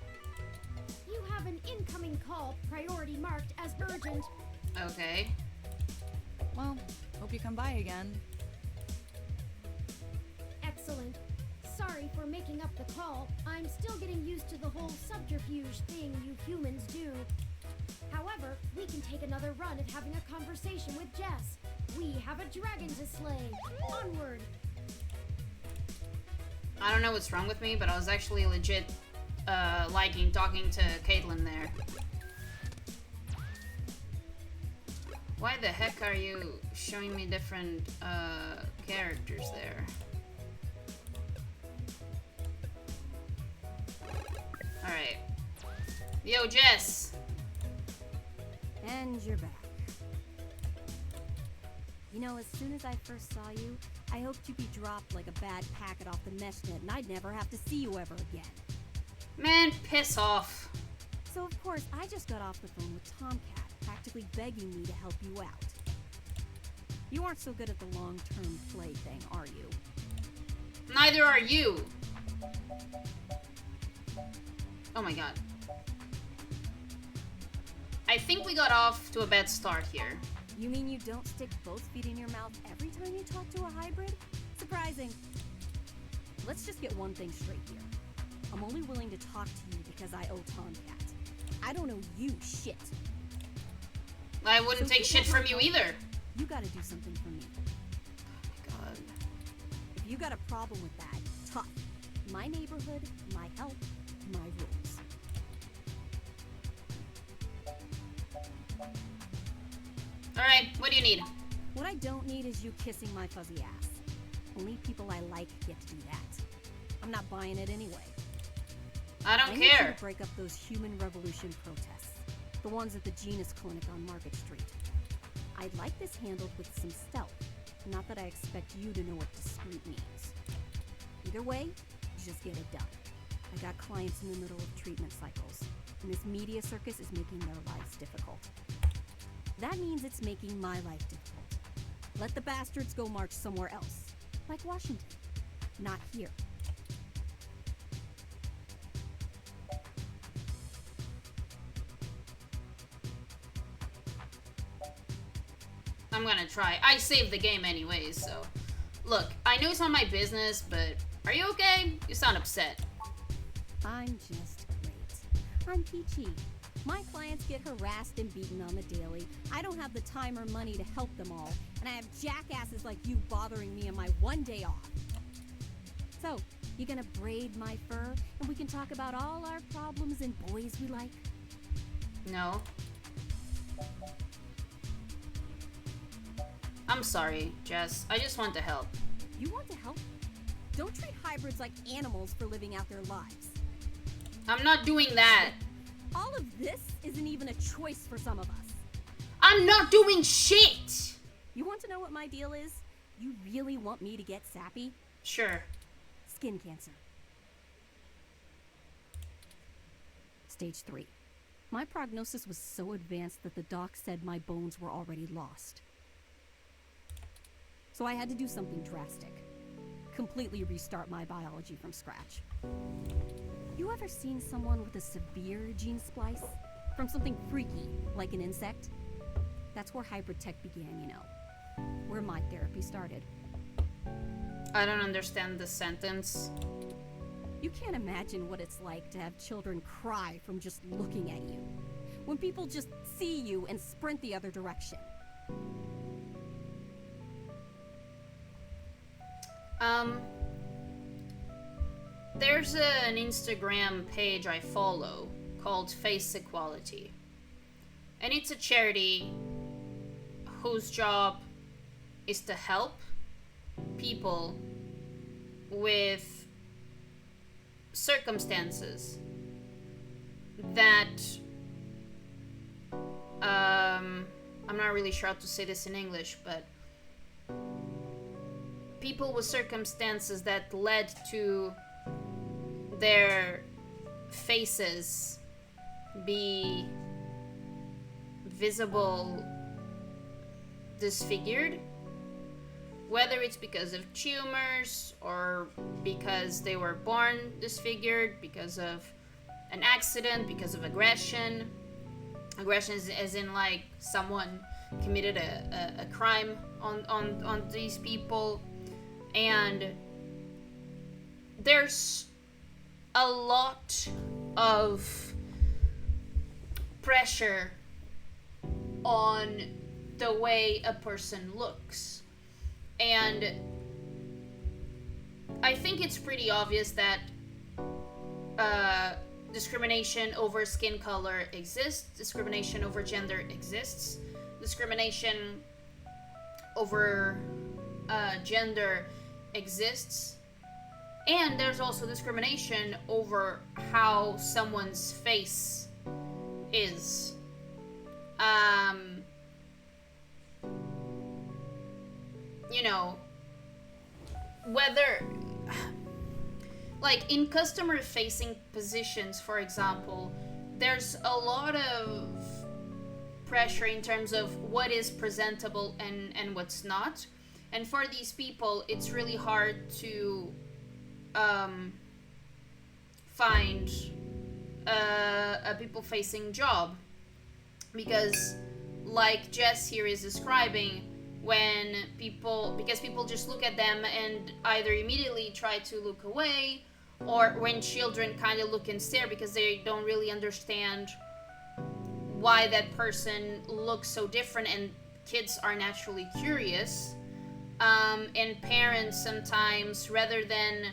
You have an incoming call, priority marked as urgent. Okay. Well, hope you come by again. Excellent. Sorry for making up the call. I'm still getting used to the whole subterfuge thing you humans do. However, we can take another run at having a conversation with Jess. We have a dragon to slay. Onward! I don't know what's wrong with me, but I was actually legit liking talking to Caitlin there. Why the heck are you showing me different characters there? Alright. Yo, Jess! And you're back. You know, as soon as I first saw you, I hoped you'd be dropped like a bad packet off the mesh net and I'd never have to see you ever again. Man, piss off. So of course, I just got off the phone with Tomcat, practically begging me to help you out. You aren't so good at the long-term play thing, are you? Neither are you. Oh my god. I think we got off to a bad start here. You mean you don't stick both feet in your mouth every time you talk to a hybrid? Surprising. Let's just get one thing straight here. I'm only willing to talk to you because I owe Tomcat. I don't owe you shit. I wouldn't So take shit from you either. You gotta do something for me. Oh my god. If you got a problem with that, tough. My neighborhood, my help, my rules. Alright, what do you need? What I don't need is you kissing my fuzzy ass. Only people I like get to do that. I'm not buying it anyway. I don't need you care. to break up those human revolution protests. The ones at the Genus Clinic on Market Street. I'd like this handled with some stealth. Not that I expect you to know what discreet means. Either way, just get it done. I got clients in the middle of treatment cycles, and this media circus is making their lives difficult. That means it's making my life difficult. Let the bastards go march somewhere else, like Washington. Not here. I'm gonna try. I saved the game anyways, so... Look, I know it's not my business, but... Are you okay? You sound upset. I'm just great. I'm peachy. My clients get harassed and beaten on the daily. I don't have the time or money to help them all, and I have jackasses like you bothering me on my one day off. So, you gonna braid my fur, and we can talk about all our problems and boys we like? No. I'm sorry, Jess. I just want to help. You want to help? Don't treat hybrids like animals for living out their lives. I'm not doing that. All of this isn't even a choice for some of us. I'm not doing shit! You want to know what my deal is? You really want me to get sappy? Sure. Skin cancer. Stage 3. My prognosis was so advanced that the doc said my bones were already lost. So I had to do something drastic. Completely restart my biology from scratch. You ever seen someone with a severe gene splice? From something freaky, like an insect. That's where hybrid tech began, you know. Where my therapy started. I don't understand the sentence. You can't imagine what it's like to have children cry from just looking at you. When people just see you and sprint the other direction. There's an Instagram page I follow called Face Equality. And it's a charity whose job is to help people with circumstances that I'm not really sure how to say this in English, but people with circumstances that led to their faces be visible disfigured, whether it's because of tumors or because they were born disfigured, because of an accident, because of aggression. Aggression is as in like someone committed a crime on these people. And there's a lot of pressure on the way a person looks. And I think it's pretty obvious that discrimination over skin color exists, discrimination over gender exists, discrimination over gender exists, and there's also discrimination over how someone's face is. You know, whether like in customer facing positions, for example, there's a lot of pressure in terms of what is presentable and what's not. And for these people, it's really hard to find a people facing job, because like Jess here is describing, because people just look at them and either immediately try to look away, or when children kind of look and stare because they don't really understand why that person looks so different, and kids are naturally curious. And parents sometimes, rather than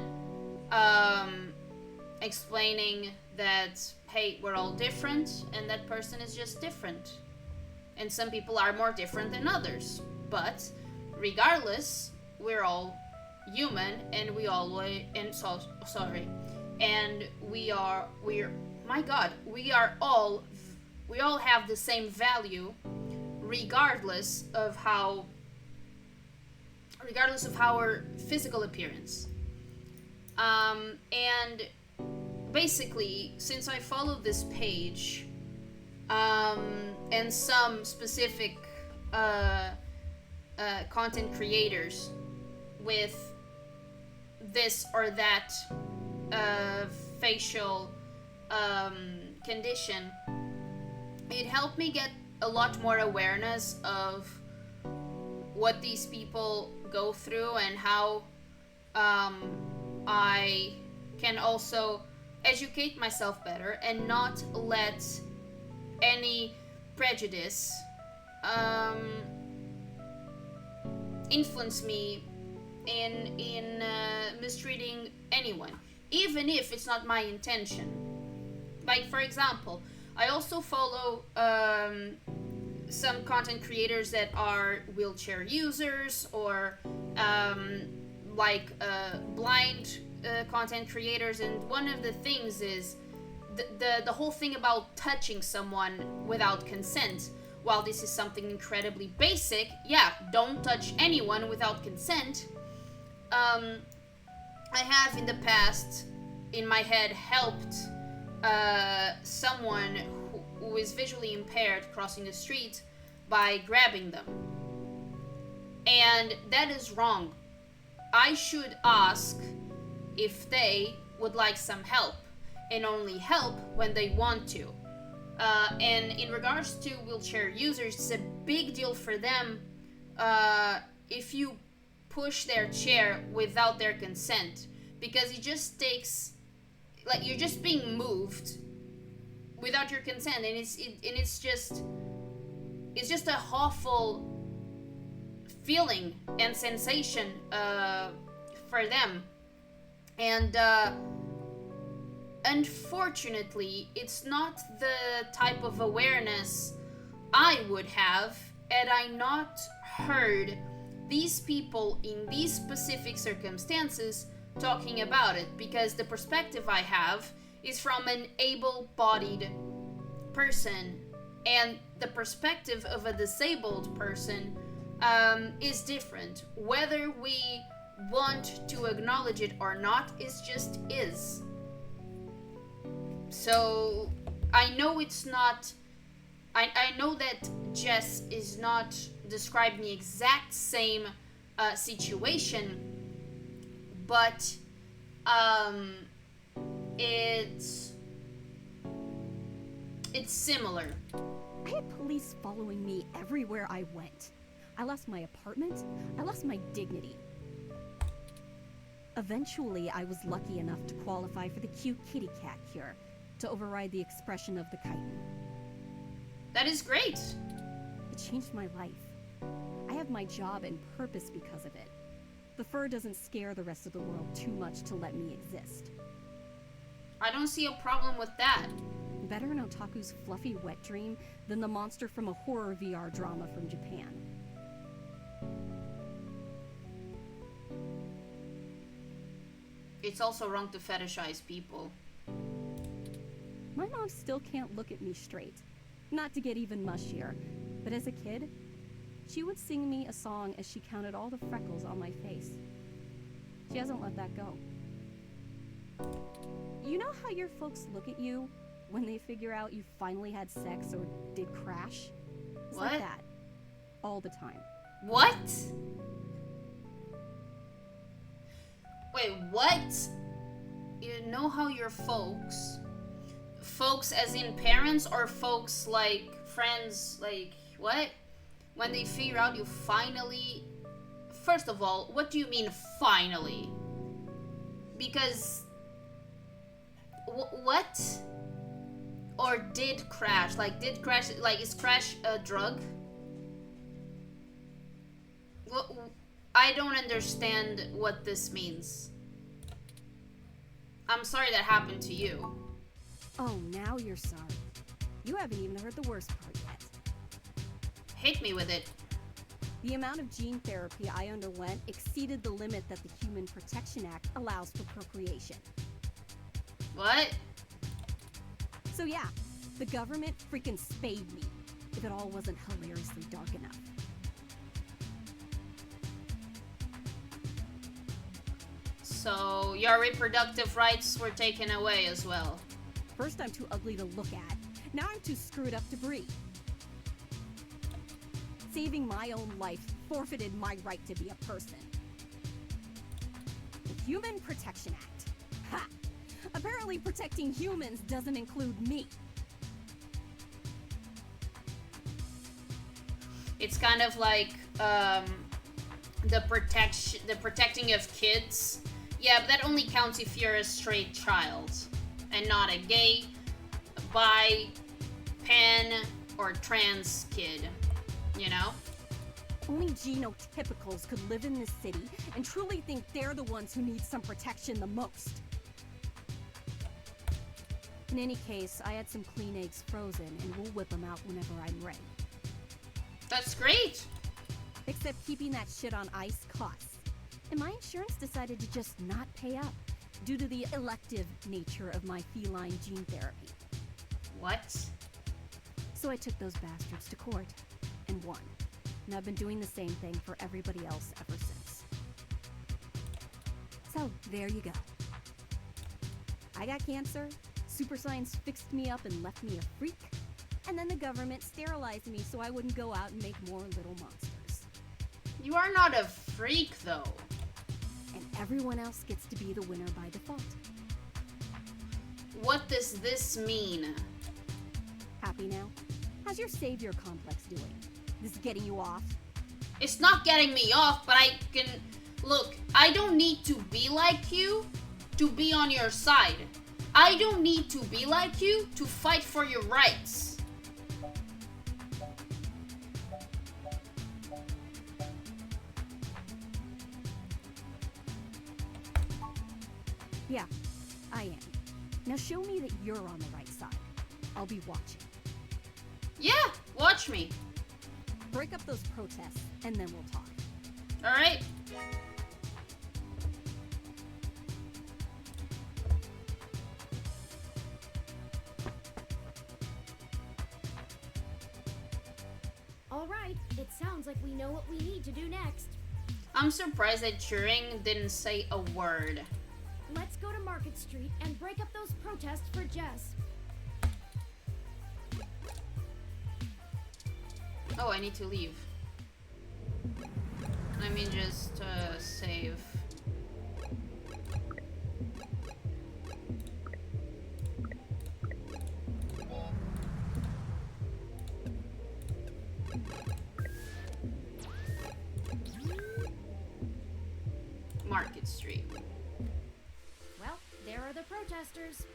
explaining that, hey, we're all different and that person is just different, and some people are more different than others, but regardless, we're all human, and we all have the same value, regardless of our physical appearance. And basically, since I follow this page, and some specific content creators with this or that facial condition, it helped me get a lot more awareness of what these people go through, and how I can also educate myself better and not let any prejudice influence me in mistreating anyone, even if it's not my intention. Like, for example, I also follow some content creators that are wheelchair users, or blind content creators, and one of the things is the whole thing about touching someone without consent. While this is something incredibly basic, yeah, don't touch anyone without consent. I have in the past, in my head, helped someone who is visually impaired crossing the street by grabbing them. And that is wrong. I should ask if they would like some help, and only help when they want to. And in regards to wheelchair users, it's a big deal for them if you push their chair without their consent, because it just takes, like, you're just being moved without your consent, and it's just a awful feeling and sensation for them. And unfortunately, it's not the type of awareness I would have had I not heard these people in these specific circumstances talking about it, because the perspective I have is from an able-bodied person, and the perspective of a disabled person is different. Whether we want to acknowledge it or not, it just is. So I know it's not, I know that Jess is not describing the exact same situation, but it's similar. I had police following me everywhere I went. I lost my apartment. I lost my dignity. Eventually, I was lucky enough to qualify for the cute kitty cat cure to override the expression of the chitin. That is great. It changed my life. I have my job and purpose because of it. The fur doesn't scare the rest of the world too much to let me exist. I don't see a problem with that. Better an otaku's fluffy wet dream than the monster from a horror VR drama from Japan. It's also wrong to fetishize people. My mom still can't look at me straight. Not to get even mushier, but as a kid, she would sing me a song as she counted all the freckles on my face. She hasn't let that go. You know how your folks look at you when they figure out you finally had sex or did crash? It's What? like that. All the time. What? Wait, what? You know how your folks as in parents, or folks like friends, like what? When they figure out you finally... First of all, what do you mean finally? Because... what? Or did crash? Like, did crash... Like, is crash a drug? I don't understand what this means. I'm sorry that happened to you. Oh, now you're sorry. You haven't even heard the worst part yet. Hit me with it. The amount of gene therapy I underwent exceeded the limit that the Human Protection Act allows for procreation. What? So yeah, the government freaking spayed me, if it all wasn't hilariously dark enough. So, your reproductive rights were taken away as well. First I'm too ugly to look at, now I'm too screwed up to breathe. Saving my own life forfeited my right to be a person. The Human Protection Act. Ha! Apparently protecting humans doesn't include me. It's kind of like the protecting of kids. Yeah, but that only counts if you're a straight child and not a gay, bi, pan, or trans kid, you know? Only genotypicals could live in this city and truly think they're the ones who need some protection the most. In any case, I had some clean eggs frozen and we'll whip them out whenever I'm ready. That's great! Except keeping that shit on ice costs. And my insurance decided to just not pay up due to the elective nature of my feline gene therapy. What? So I took those bastards to court and won. And I've been doing the same thing for everybody else ever since. So, there you go. I got cancer, super science fixed me up and left me a freak, and then the government sterilized me so I wouldn't go out and make more little monsters. You are not a freak, though. And everyone else gets to be the winner by default. What does this mean? Happy happy now? How's your savior complex doing? This is getting you off? It's not getting me off, but I can... Look, I don't need to be like you to be on your side. I don't need to be like you to fight for your rights. Yeah, I am. Now show me that you're on the right side. I'll be watching. Yeah, watch me. Break up those protests, and then we'll talk. Alright. Alright, it sounds like we know what we need to do next. I'm surprised that Turing didn't say a word. Let's go to Market Street and break up those protests for Jess. Oh, I need to leave. Let me just save. Market Street. Well, there are the protesters.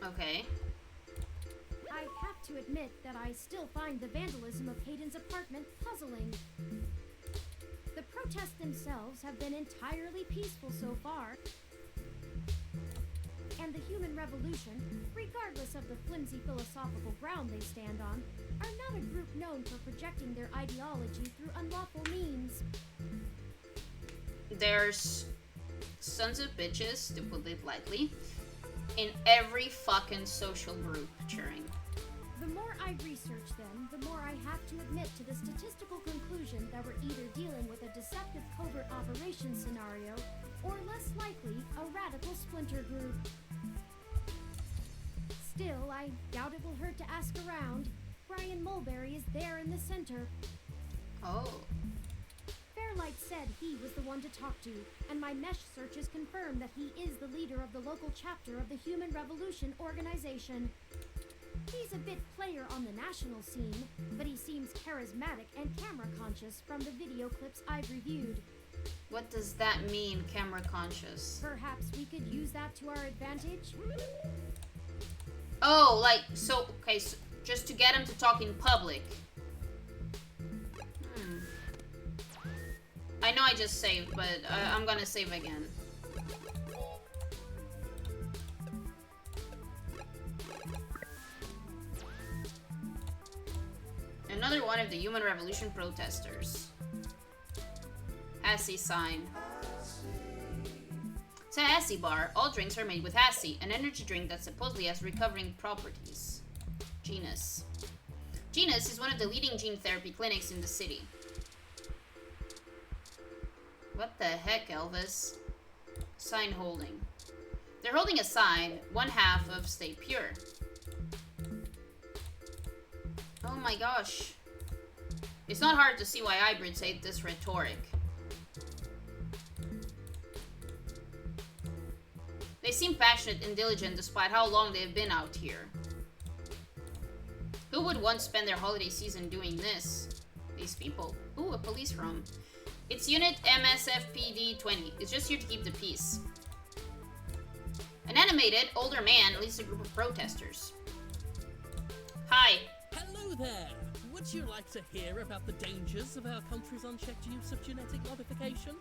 Okay. I have to admit that I still find the vandalism of Hayden's apartment puzzling. The protests themselves have been entirely peaceful so far, and the human revolution, regardless of the flimsy philosophical ground they stand on, are not a group known for projecting their ideology through unlawful means. There's sons of bitches, to put it lightly, in every fucking social group, Turing. The more I research them, the more I have to admit to the statistical conclusion that we're either dealing with a deceptive covert operation scenario, or less likely, a radical splinter group. Still, I doubt it will hurt to ask around. Brian Mulberry is there in the center. Oh. Fairlight said he was the one to talk to, and my mesh searches confirm that he is the leader of the local chapter of the Human Revolution organization. He's a bit player on the national scene, but he seems charismatic and camera conscious from the video clips I've reviewed. What does that mean, camera conscious? Perhaps we could use that to our advantage? Oh, like, so, okay, so just to get him to talk in public. I know I just saved, but I'm gonna save again. Another one of the Human Revolution protesters. Assy sign. It's a Assy bar. All drinks are made with Assy, an energy drink that supposedly has recovering properties. Genus. Genus is one of the leading gene therapy clinics in the city. What the heck, Elvis? Sign holding. They're holding a sign, one half of Stay Pure. Oh my gosh. It's not hard to see why hybrids hate this rhetoric. They seem passionate and diligent despite how long they've been out here. Who would want to spend their holiday season doing this? These people. Ooh, a police room. It's Unit MSFPD-20. It's just here to keep the peace. An animated, older man leads a group of protesters. Hi. Hello there! Would you like to hear about the dangers of our country's unchecked use of genetic modification?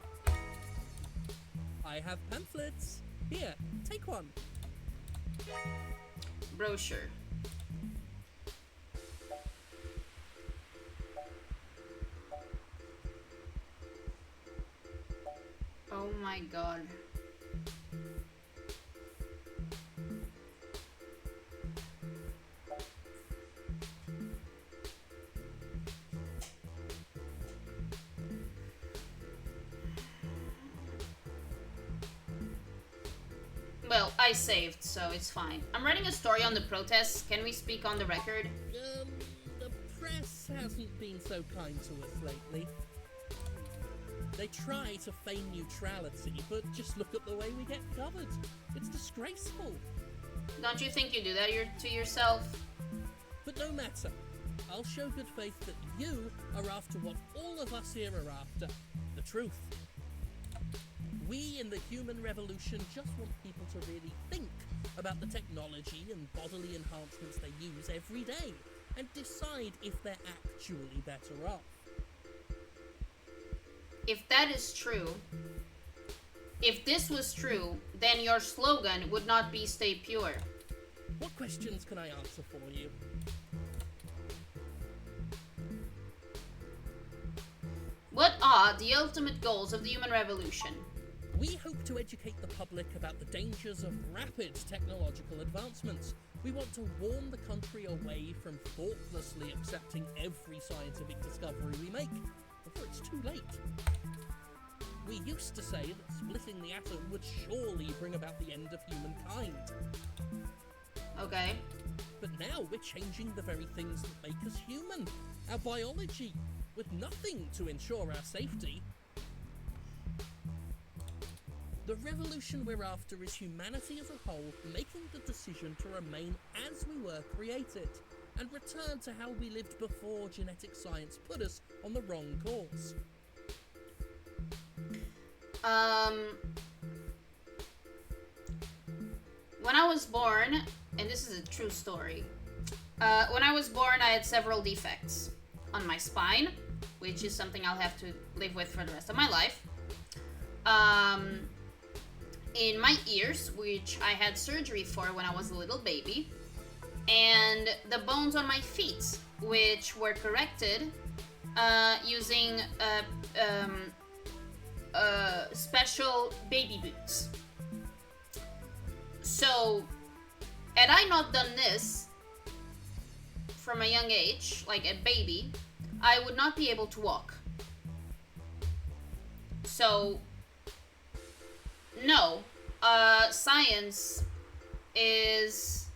I have pamphlets. Here, take one. Brochure. Oh my god. Well, I saved, so it's fine. I'm writing a story on the protests. Can we speak on the record? The press hasn't been so kind to us lately. They try to feign neutrality, but just look at the way we get covered. It's disgraceful. Don't you think you do that to yourself? But no matter. I'll show good faith that you are after what all of us here are after. The truth. We in the human revolution just want people to really think about the technology and bodily enhancements they use every day and decide if they're actually better off. If that is true, if this was true, then your slogan would not be "Stay Pure." What questions can I answer for you? What are the ultimate goals of the human revolution? We hope to educate the public about the dangers of rapid technological advancements. We want to warn the country away from thoughtlessly accepting every scientific discovery we make before it's too late. We used to say that splitting the atom would surely bring about the end of humankind. Okay. But now we're changing the very things that make us human, our biology, with nothing to ensure our safety. The revolution we're after is humanity as a whole making the decision to remain as we were created and return to how we lived before genetic science put us on the wrong course. When I was born, and this is a true story, when I was born I had several defects on my spine, which is something I'll have to live with for the rest of my life. In my ears, which I had surgery for when I was a little baby, and the bones on my feet, which were corrected using special baby boots. So, had I not done this from a young age, like a baby, I would not be able to walk. So, no, science is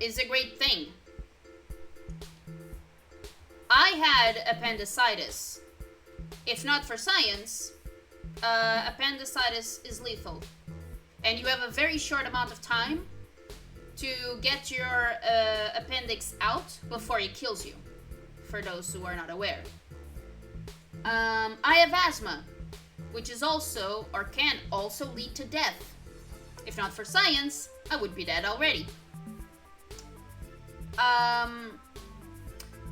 a great thing. I had appendicitis. If not for science, appendicitis is lethal. And you have a very short amount of time to get your appendix out before it kills you, for those who are not aware. I have asthma, which is also, or can also lead to death. If not for science, I would be dead already.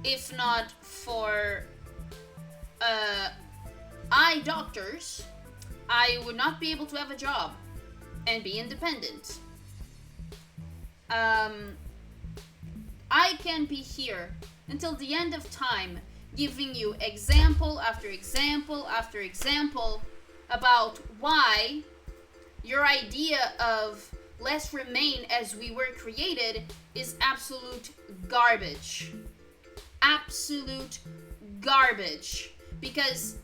If not for eye doctors, I would not be able to have a job and be independent. I can be here until the end of time, giving you example after example after example about why your idea of let's remain as we were created is absolute garbage. Absolute garbage. Because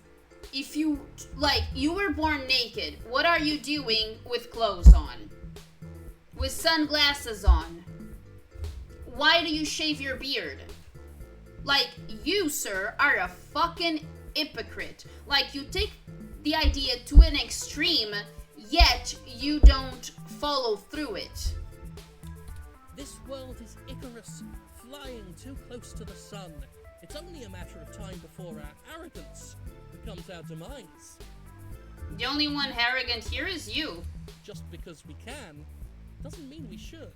if you, like, you were born naked, what are you doing with clothes on? With sunglasses on? Why do you shave your beard? Like, you, sir, are a fucking hypocrite. Like, you take the idea to an extreme, yet you don't follow through it. This world is Icarus, flying too close to the sun. It's only a matter of time before our arrogance becomes our demise. The only one arrogant here is you. Just because we can, doesn't mean we should.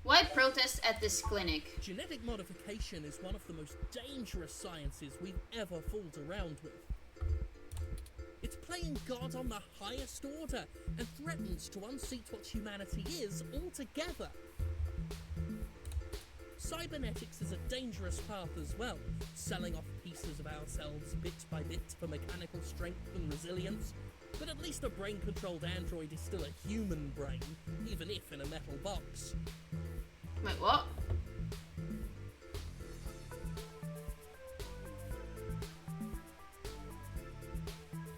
Why protest at this clinic? Genetic modification is one of the most dangerous sciences we've ever fooled around with. It's playing God on the highest order and threatens to unseat what humanity is altogether. Cybernetics is a dangerous path as well, selling off pieces of ourselves bit by bit for mechanical strength and resilience. But at least a brain-controlled android is still a human brain, even if in a metal box. Wait, what?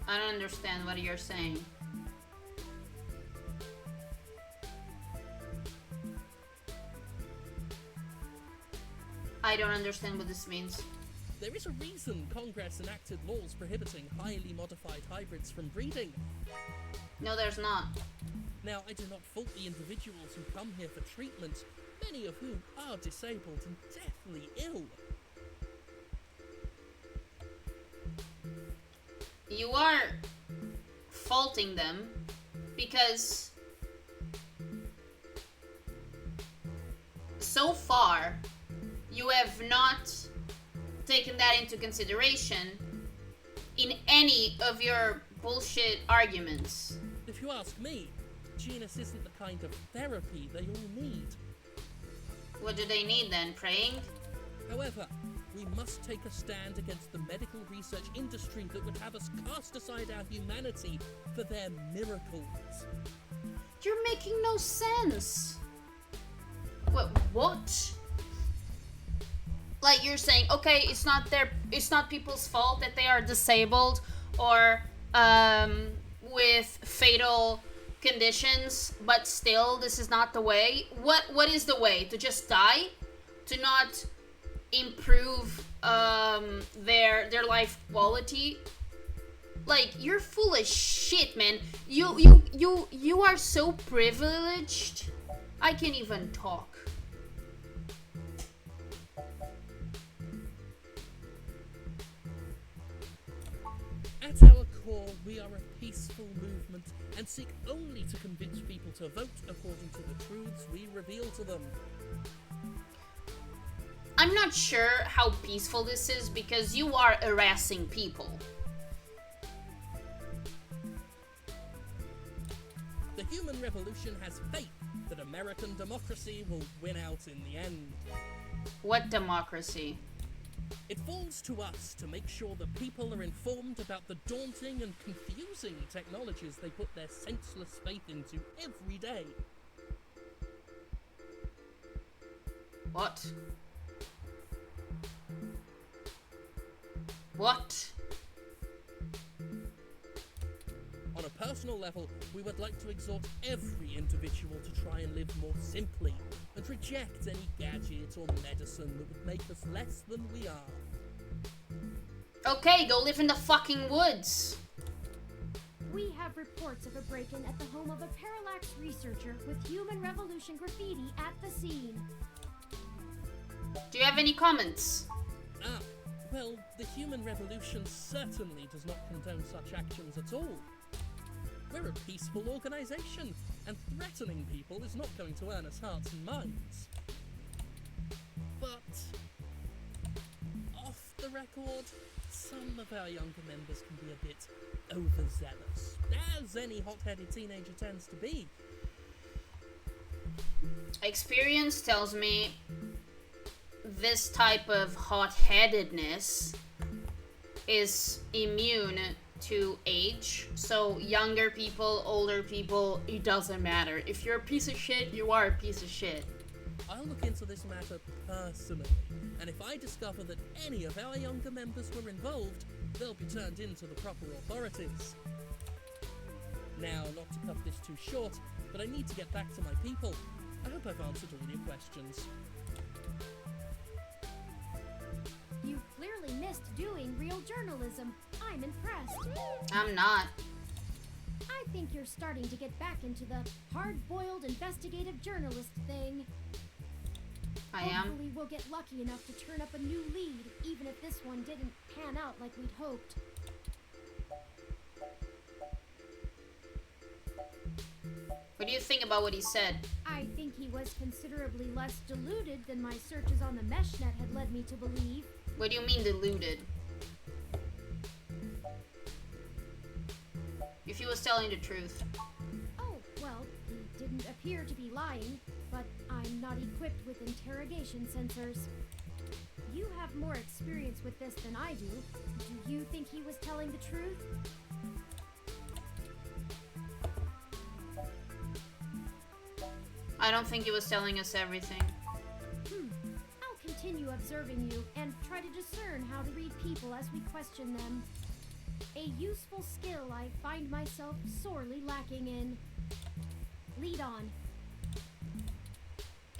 I don't understand what you're saying. I don't understand what this means. There is a reason Congress enacted laws prohibiting highly modified hybrids from breeding. No, there's not. Now, I do not fault the individuals who come here for treatment, many of whom are disabled and deathly ill. You are faulting them because so far you have not taken that into consideration in any of your bullshit arguments. If you ask me, Genus isn't the kind of therapy they all need. What do they need then? Praying? However, we must take a stand against the medical research industry that would have us cast aside our humanity for their miracles. You're making no sense. What? Like, you're saying, okay, it's not people's fault that they are disabled or with fatal conditions, but still this is not the way. What is the way? To just die? To not improve their life quality? Like, you're full of shit, man. You are so privileged. I can't even talk. At our core, we are a peaceful movement and seek only to convince people to vote according to the truths we reveal to them. I'm not sure how peaceful this is because you are harassing people. The human revolution has faith that American democracy will win out in the end. What democracy? It falls to us to make sure the people are informed about the daunting and confusing technologies they put their senseless faith into every day. What? What? On a personal level, we would like to exhort every individual to try and live more simply and reject any gadget or medicine that would make us less than we are. Okay, go live in the fucking woods. We have reports of a break-in at the home of a parallax researcher with human revolution graffiti at the scene. Do you have any comments? Well, the human revolution certainly does not condone such actions at all. We're a peaceful organization, and threatening people is not going to earn us hearts and minds. But, off the record, some of our younger members can be a bit overzealous, as any hot-headed teenager tends to be. Experience tells me this type of hot-headedness is immune to age. So younger people, older people, it doesn't matter. If you're a piece of shit, you are a piece of shit. I'll look into this matter personally, and if I discover that any of our younger members were involved, they'll be turned in to the proper authorities. Now, not to cut this too short, but I need to get back to my people. I hope I've answered all your questions. You clearly missed doing real journalism. I'm impressed. I'm not. I think you're starting to get back into the hard-boiled investigative journalist thing. I am. Hopefully we'll get lucky enough to turn up a new lead, even if this one didn't pan out like we'd hoped. What do you think about what he said? I think he was considerably less deluded than my searches on the meshnet had led me to believe. What do you mean deluded? If he was telling the truth. Oh, well, he didn't appear to be lying, but I'm not equipped with interrogation sensors. You have more experience with this than I do. Do you think he was telling the truth? I don't think he was telling us everything. I'll continue observing you and try to discern how to read people as we question them. A useful skill I find myself sorely lacking in. Lead on.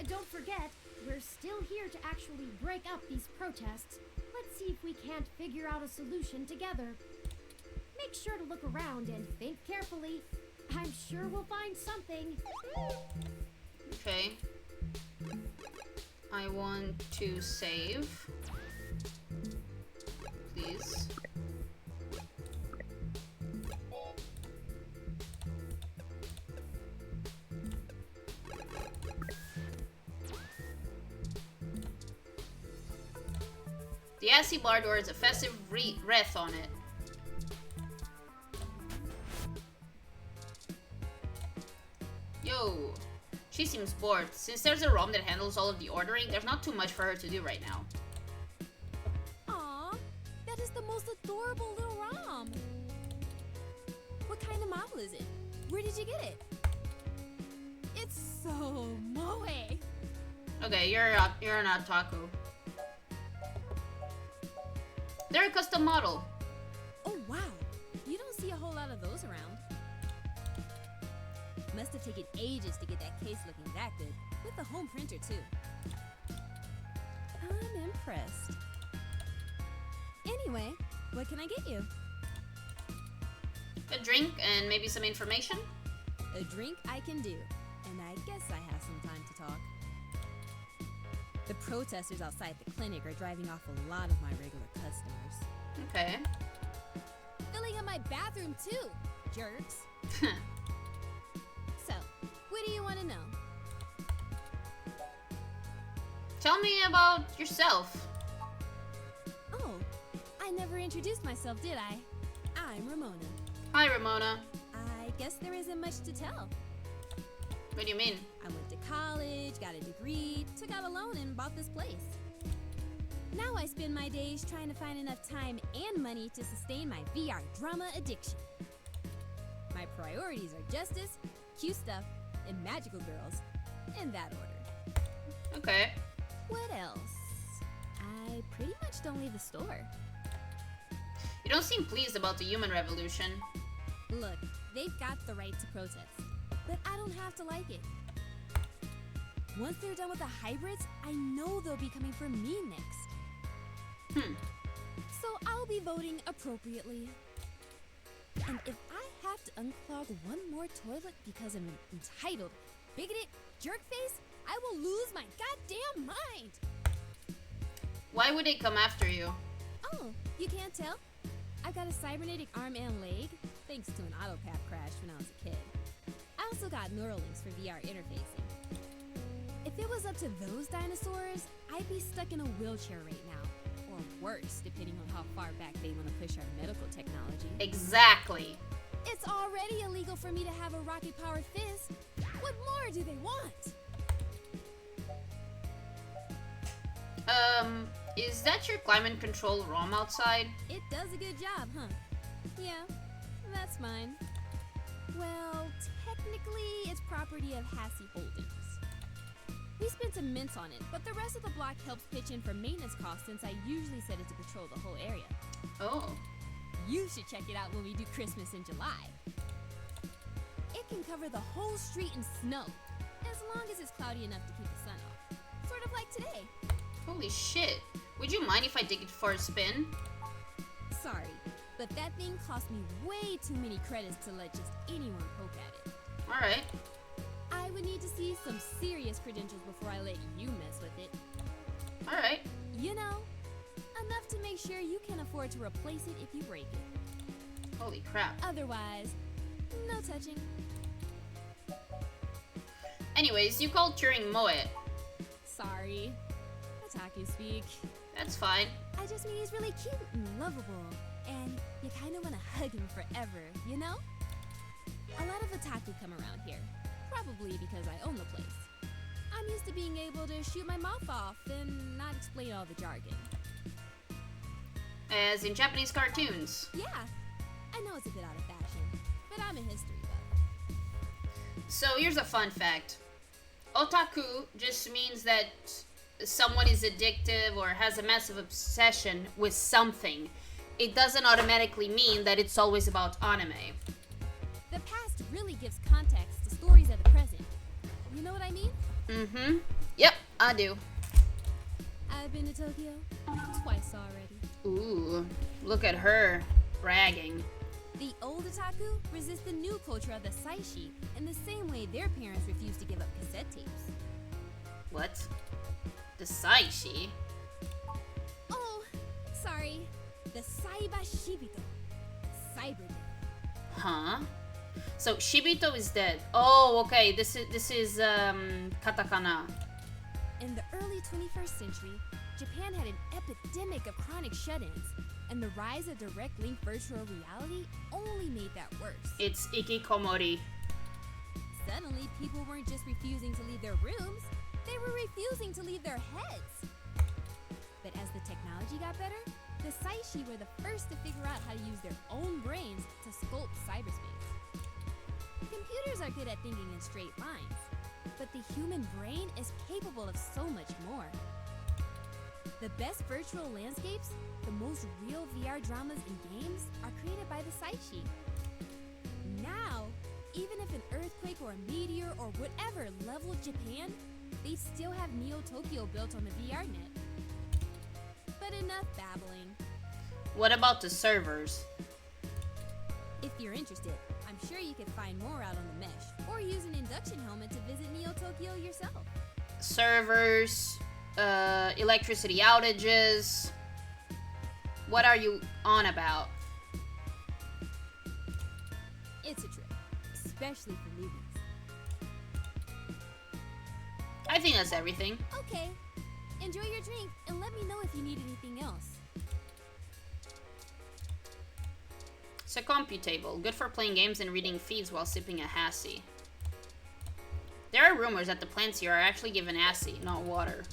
Don't forget, we're still here to actually break up these protests. Let's see if we can't figure out a solution together. Make sure to look around and think carefully. I'm sure we'll find something. Okay. I want to save. Please. The acid bar door has a festive wreath on it. Yo, she seems bored. Since there's a ROM that handles all of the ordering, there's not too much for her to do right now. Aw, that is the most adorable little ROM. What kind of model is it? Where did you get it? It's so moe. Okay, you're an otaku. They're a custom model. Oh wow, you don't see a whole lot of those around. Must have taken ages to get that case looking that good, with the home printer too. I'm impressed. Anyway, what can I get you? A drink and maybe some information? A drink I can do, and I guess I have some time to talk. The protesters outside the clinic are driving off a lot of my regular customers. Okay. Filling up my bathroom too, jerks. So, what do you want to know? Tell me about yourself. Oh, I never introduced myself, did I? I'm Ramona. Hi, Ramona. I guess there isn't much to tell. What do you mean? I went to college, got a degree, took out a loan, and bought this place. Now I spend my days trying to find enough time and money to sustain my VR drama addiction. My priorities are justice, cute stuff, and magical girls, in that order. Okay. What else? I pretty much don't leave the store. You don't seem pleased about the human revolution. Look, they've got the right to protest, but I don't have to like it. Once they're done with the hybrids, I know they'll be coming for me next. So I'll be voting appropriately. And if I have to unclog one more toilet because I'm an entitled, bigoted jerkface, I will lose my goddamn mind! Why would they come after you? Oh, you can't tell? I've got a cybernetic arm and leg, thanks to an autopath crash when I was a kid. I also got Neuralinks for VR interfacing. If it was up to those dinosaurs, I'd be stuck in a wheelchair right now. Or worse, depending on how far back they want to push our medical technology. Exactly. It's already illegal for me to have a rocket-powered fist. What more do they want? Is that your climate control ROM outside? It does a good job, huh? Yeah, that's mine. Well, technically, it's property of Hassie Holdings. We spent some mints on it, but the rest of the block helps pitch in for maintenance costs since I usually set it to patrol the whole area. Oh. You should check it out when we do Christmas in July. It can cover the whole street in snow, as long as it's cloudy enough to keep the sun off. Sort of like today. Holy shit. Would you mind if I take it for a spin? Sorry, but that thing cost me way too many credits to let just anyone poke at it. Alright. I would need to see some serious credentials before I let you mess with it. Alright. You know, enough to make sure you can afford to replace it if you break it. Holy crap. Otherwise, no touching. Anyways, you called Turing Moe. Sorry. Otaku speak. That's fine. I just mean he's really cute and lovable. And you kind of want to hug him forever, you know? A lot of otaku come around here. Probably because I own the place. I'm used to being able to shoot my mouth off and not explain all the jargon. As in Japanese cartoons. Yeah, I know it's a bit out of fashion, but I'm a history buff. So here's a fun fact. Otaku just means that someone is addictive or has a massive obsession with something. It doesn't automatically mean that it's always about anime. The past really gives context to stories of the present. You know what I mean? Mm-hmm. Yep, I do. I've been to Tokyo twice already. Ooh, look at her bragging. The old otaku resist the new culture of the saishi in the same way their parents refuse to give up cassette tapes. What? The Saishi? Oh, sorry. The Saiba Shibito. Cyber Dead. Huh? So Shibito is dead. Oh, okay. This is katakana. In the early 21st century, Japan had an epidemic of chronic shut-ins, and the rise of direct link virtual reality only made that worse. It's ikikomori. Suddenly, people weren't just refusing to leave their rooms, they were refusing to leave their heads. But as the technology got better, the Saishi were the first to figure out how to use their own brains to sculpt cyberspace. Computers are good at thinking in straight lines, but the human brain is capable of so much more. The best virtual landscapes, the most real VR dramas and games are created by the Saishi. Now, even if an earthquake or a meteor or whatever leveled Japan, they'd still have Neo Tokyo built on the VR net. But enough babbling. What about the servers? If you're interested, I'm sure you could find more out on the mesh, or use an induction helmet to visit Neo Tokyo yourself. Servers, electricity outages. What are you on about? It's a trip, especially for newbies. I think that's everything. Okay, enjoy your drink and let me know if you need anything else. It's a computable, good for playing games and reading feeds while sipping a Hassie. There are rumors that the plants here are actually given Hassie, not water.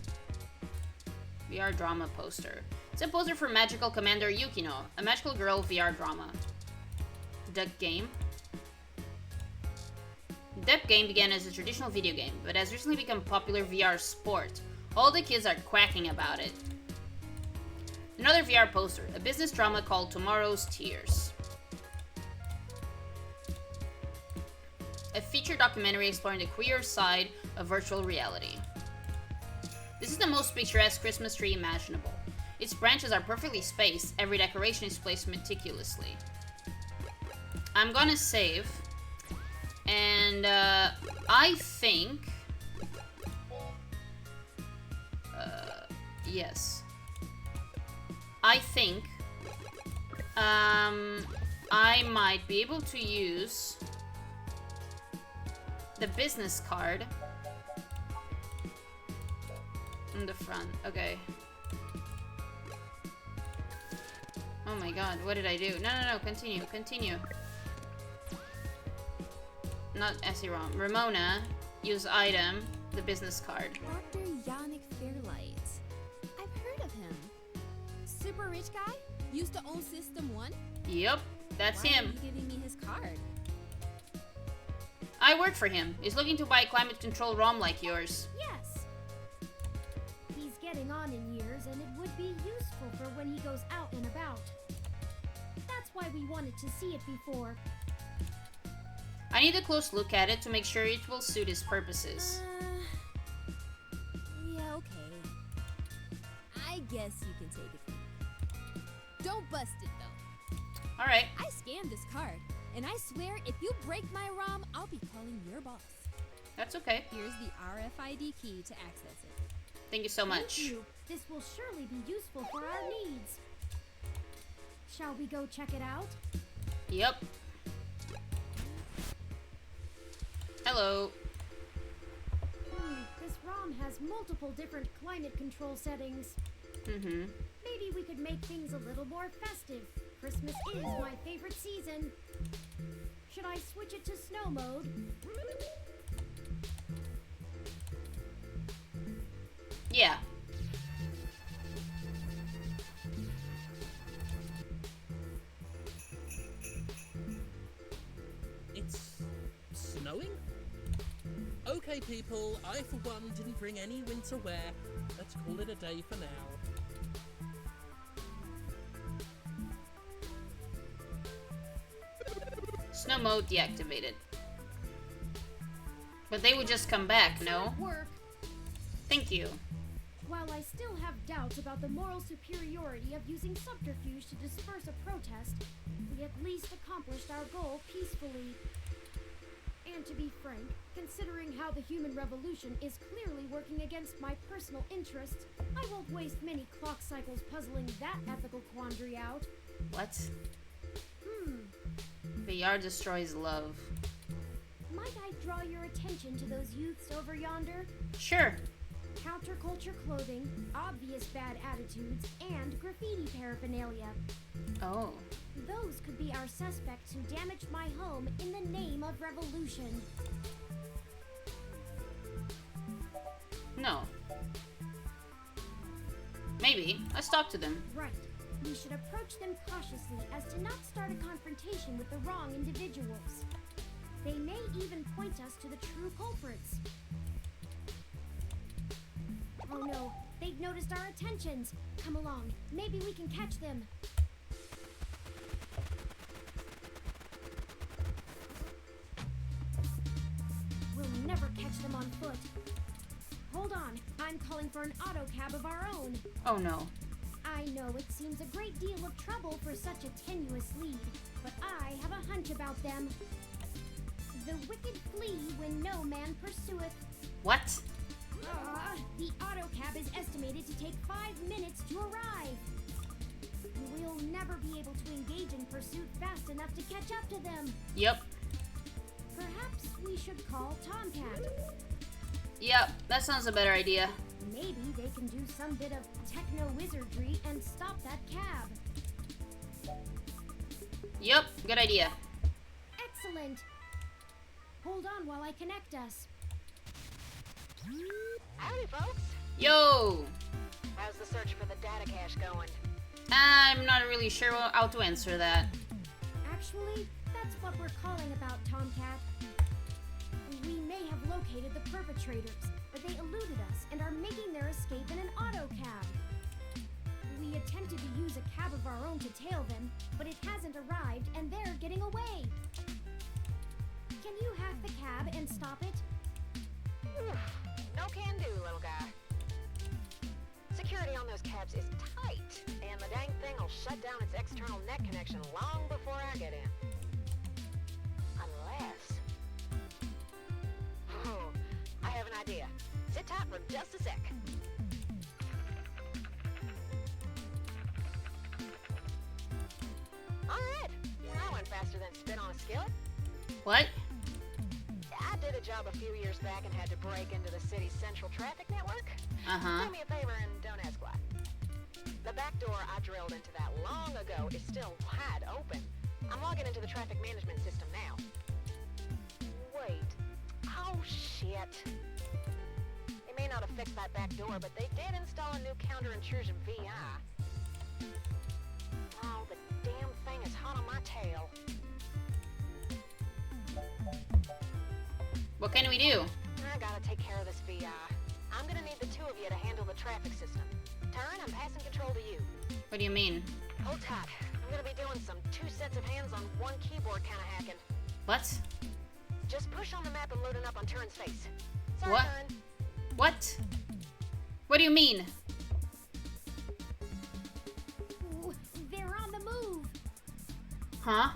VR drama poster. It's a poster for Magical Commander Yukino, a magical girl VR drama. The game? That game began as a traditional video game, but has recently become a popular VR sport. All the kids are quacking about it. Another VR poster, a business drama called Tomorrow's Tears. A feature documentary exploring the queer side of virtual reality. This is the most picturesque Christmas tree imaginable. Its branches are perfectly spaced, every decoration is placed meticulously. I'm gonna save, and I think, yes. I think, I might be able to use the business card in the front. Okay. Oh my god, what did I do? No, continue. Not SE-ROM. Ramona, use item, the business card. Dr. Yannick Fairlight. I've heard of him. Super rich guy? Used to own System 1? Yep, that's Why him. Are you giving me his card? I work for him. He's looking to buy a climate control ROM like yours. Yes. He's getting on in years, and it would be useful for when he goes out and about. That's why we wanted to see it before. I need a close look at it to make sure it will suit his purposes. Yeah, okay. I guess you can take it from me. Don't bust it, though. Alright. I scanned this card, and I swear if you break my ROM, I'll be calling your boss. That's okay. Here's the RFID key to access it. Thank you so much. Thank you. This will surely be useful for our needs. Shall we go check it out? Yep. Hello. This ROM has multiple different climate control settings. Mm-hmm. Maybe we could make things a little more festive. Christmas is my favorite season. Should I switch it to snow mode? Yeah. It's snowing? Okay, people, I for one didn't bring any winter wear. Let's call it a day for now. Snow mode deactivated. But they would just come back, no? Work. Thank you. While I still have doubts about the moral superiority of using subterfuge to disperse a protest, we at least accomplished our goal peacefully. And to be frank, considering how the human revolution is clearly working against my personal interests, I won't waste many clock cycles puzzling that ethical quandary out. What? VR destroys love. Might I draw your attention to those youths over yonder? Sure. Counterculture clothing, obvious bad attitudes, and graffiti paraphernalia. Oh. Those could be our suspects who damaged my home in the name of revolution. No. Maybe. Let's talk to them. Right. We should approach them cautiously as to not start a confrontation with the wrong individuals. They may even point us to the true culprits. Oh no, they've noticed our attentions. Come along, maybe we can catch them. We'll never catch them on foot. Hold on, I'm calling for an auto cab of our own. Oh no. I know it seems a great deal of trouble for such a tenuous lead, but I have a hunch about them. The wicked flee when no man pursueth. What? The auto cab is estimated to take 5 minutes to arrive. We'll never be able to engage in pursuit fast enough to catch up to them. Yep. Perhaps we should call Tomcat. Yep, that sounds a better idea. Maybe they can do some bit of techno-wizardry and stop that cab. Yep, good idea. Excellent. Hold on while I connect us. Howdy, folks. Yo! How's the search for the data cache going? I'm not really sure how to answer that. Actually, that's what we're calling about, Tomcat. We may have located the perpetrators, but they eluded us and are making their escape in an auto cab. We attempted to use a cab of our own to tail them, but it hasn't arrived and they're getting away. Can you hack the cab and stop it? No can do, little guy. Security on those cabs is tight, and the dang thing will shut down its external net connection long before I get in. Unless... Oh, I have an idea. Sit tight for just a sec. Alright, that went faster than spit on a skillet. What? I did a job a few years back and had to break into the city's central traffic network. Do me a favor and don't ask why. The back door I drilled into that long ago is still wide open. I'm logging into the traffic management system now. Wait. Oh, shit. They may not have fixed that back door, but they did install a new counter-intrusion VI. Oh, the damn thing is hot on my tail. What can we do? I gotta take care of this VI. I'm gonna need the two of you to handle the traffic system. Turn, I'm passing control to you. What do you mean? Hold tight. I'm gonna be doing some 2 sets of hands on 1 keyboard kind of hacking. What? Just push on the map and loading up on Turin's face. Sorry, What? Turin. What? What do you mean? Ooh, they're on the move. Huh?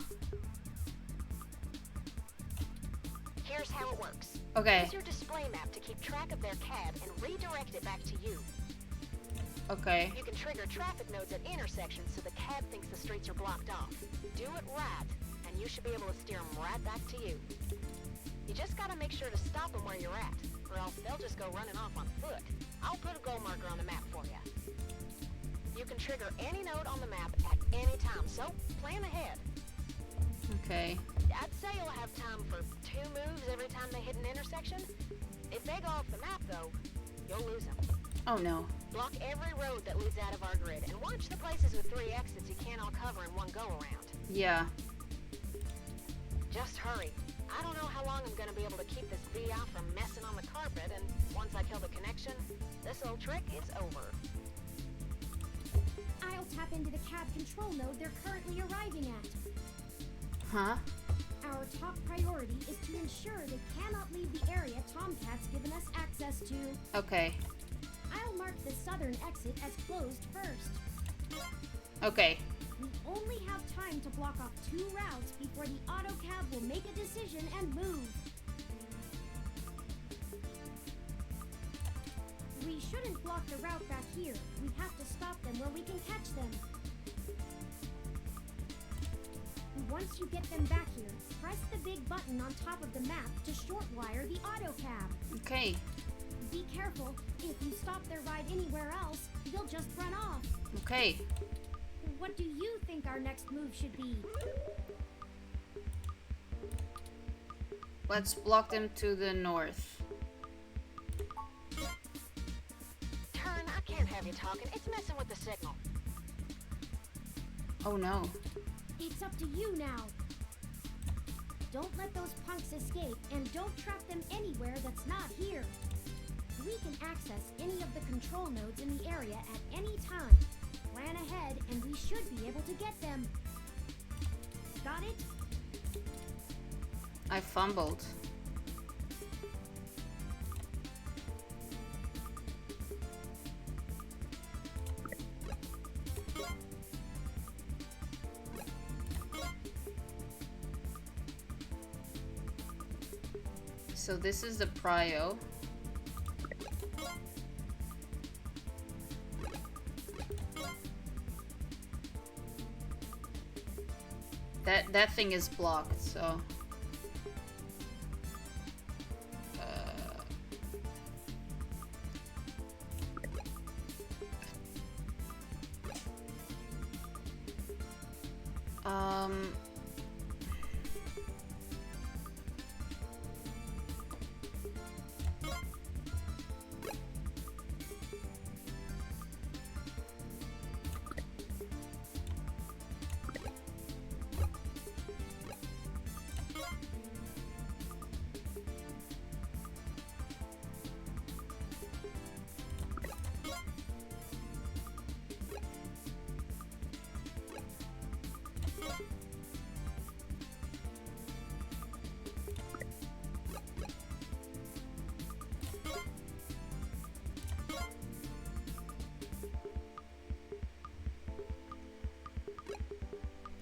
Here's how it works. Okay. Use your display map to keep track of their cab and redirect it back to you. Okay. You can trigger traffic nodes at intersections so the cab thinks the streets are blocked off. Do it right, and you should be able to steer them right back to you. You just gotta make sure to stop them where you're at, or else they'll just go running off on foot. I'll put a goal marker on the map for you. You can trigger any node on the map at any time, so plan ahead. Okay. I'd say you'll have time for 2 moves every time they hit an intersection. If they go off the map, though, you'll lose them. Oh no. Block every road that leads out of our grid, and watch the places with 3 exits you can't all cover in one go-around. Yeah. Just hurry. I don't know how long I'm gonna be able to keep this VI from messing on the carpet, and once I kill the connection, this old trick is over. I'll tap into the cab control node they're currently arriving at. Huh? Our top priority is to ensure they cannot leave the area Tomcat's given us access to. Okay. I'll mark the southern exit as closed first. Okay. We only have time to block off 2 routes before the autocab will make a decision and move. We shouldn't block the route back here. We have to stop them where we can catch them. Once you get them back here, press the big button on top of the map to short wire the autocab. Okay. Be careful. If you stop their ride anywhere else, they'll just run off. Okay. What do you think our next move should be? Let's block them to the north. Turn, I can't have you talking. It's messing with the signal. Oh no. It's up to you now. Don't let those punks escape, and don't trap them anywhere that's not here. We can access any of the control nodes in the area at any time. Plan ahead, and we should be able to get them. Got it? I fumbled. So this is the prio. That thing is blocked, so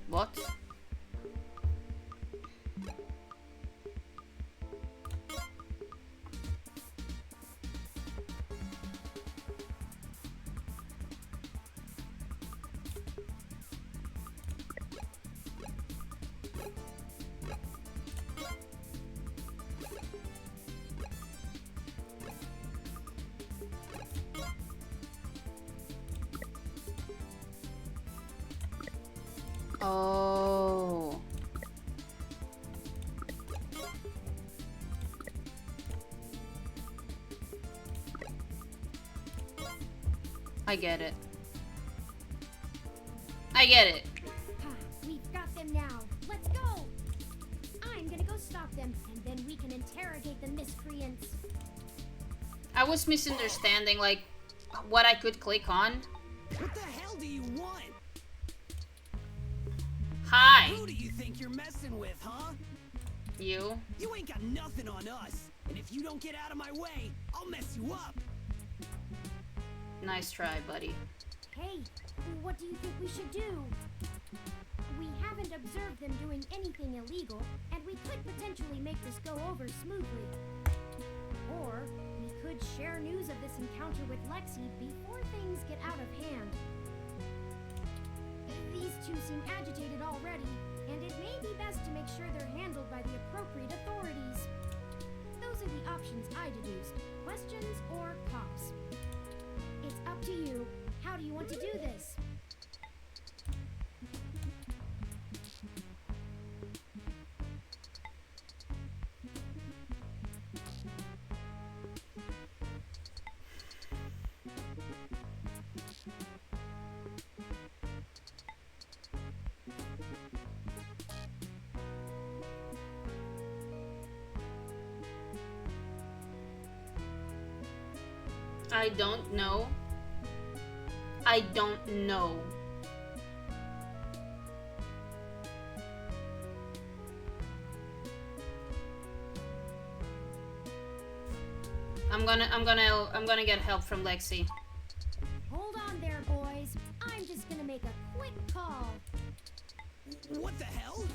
what? Oh. I get it. I get it. We've got them now. Let's go! I'm gonna go stop them, and then we can interrogate the miscreants. I was misunderstanding, like, what I could click on. What the hell do you want? Hi. Who do you think you're messing with, huh? You? You ain't got nothing on us. And if you don't get out of my way, I'll mess you up. Nice try, buddy. Hey, what do you think we should do? We haven't observed them doing anything illegal, and we could potentially make this go over smoothly. Or we could share news of this encounter with Lexi before things get out of hand. These two seem agitated already, and it may be best to make sure they're handled by the appropriate authorities. Those are the options I deduced: questions or cops. It's up to you. How do you want to do this? I don't know. I don't know. I'm gonna get help from Lexi. Hold on there, boys. I'm just gonna make a quick call. What the hell?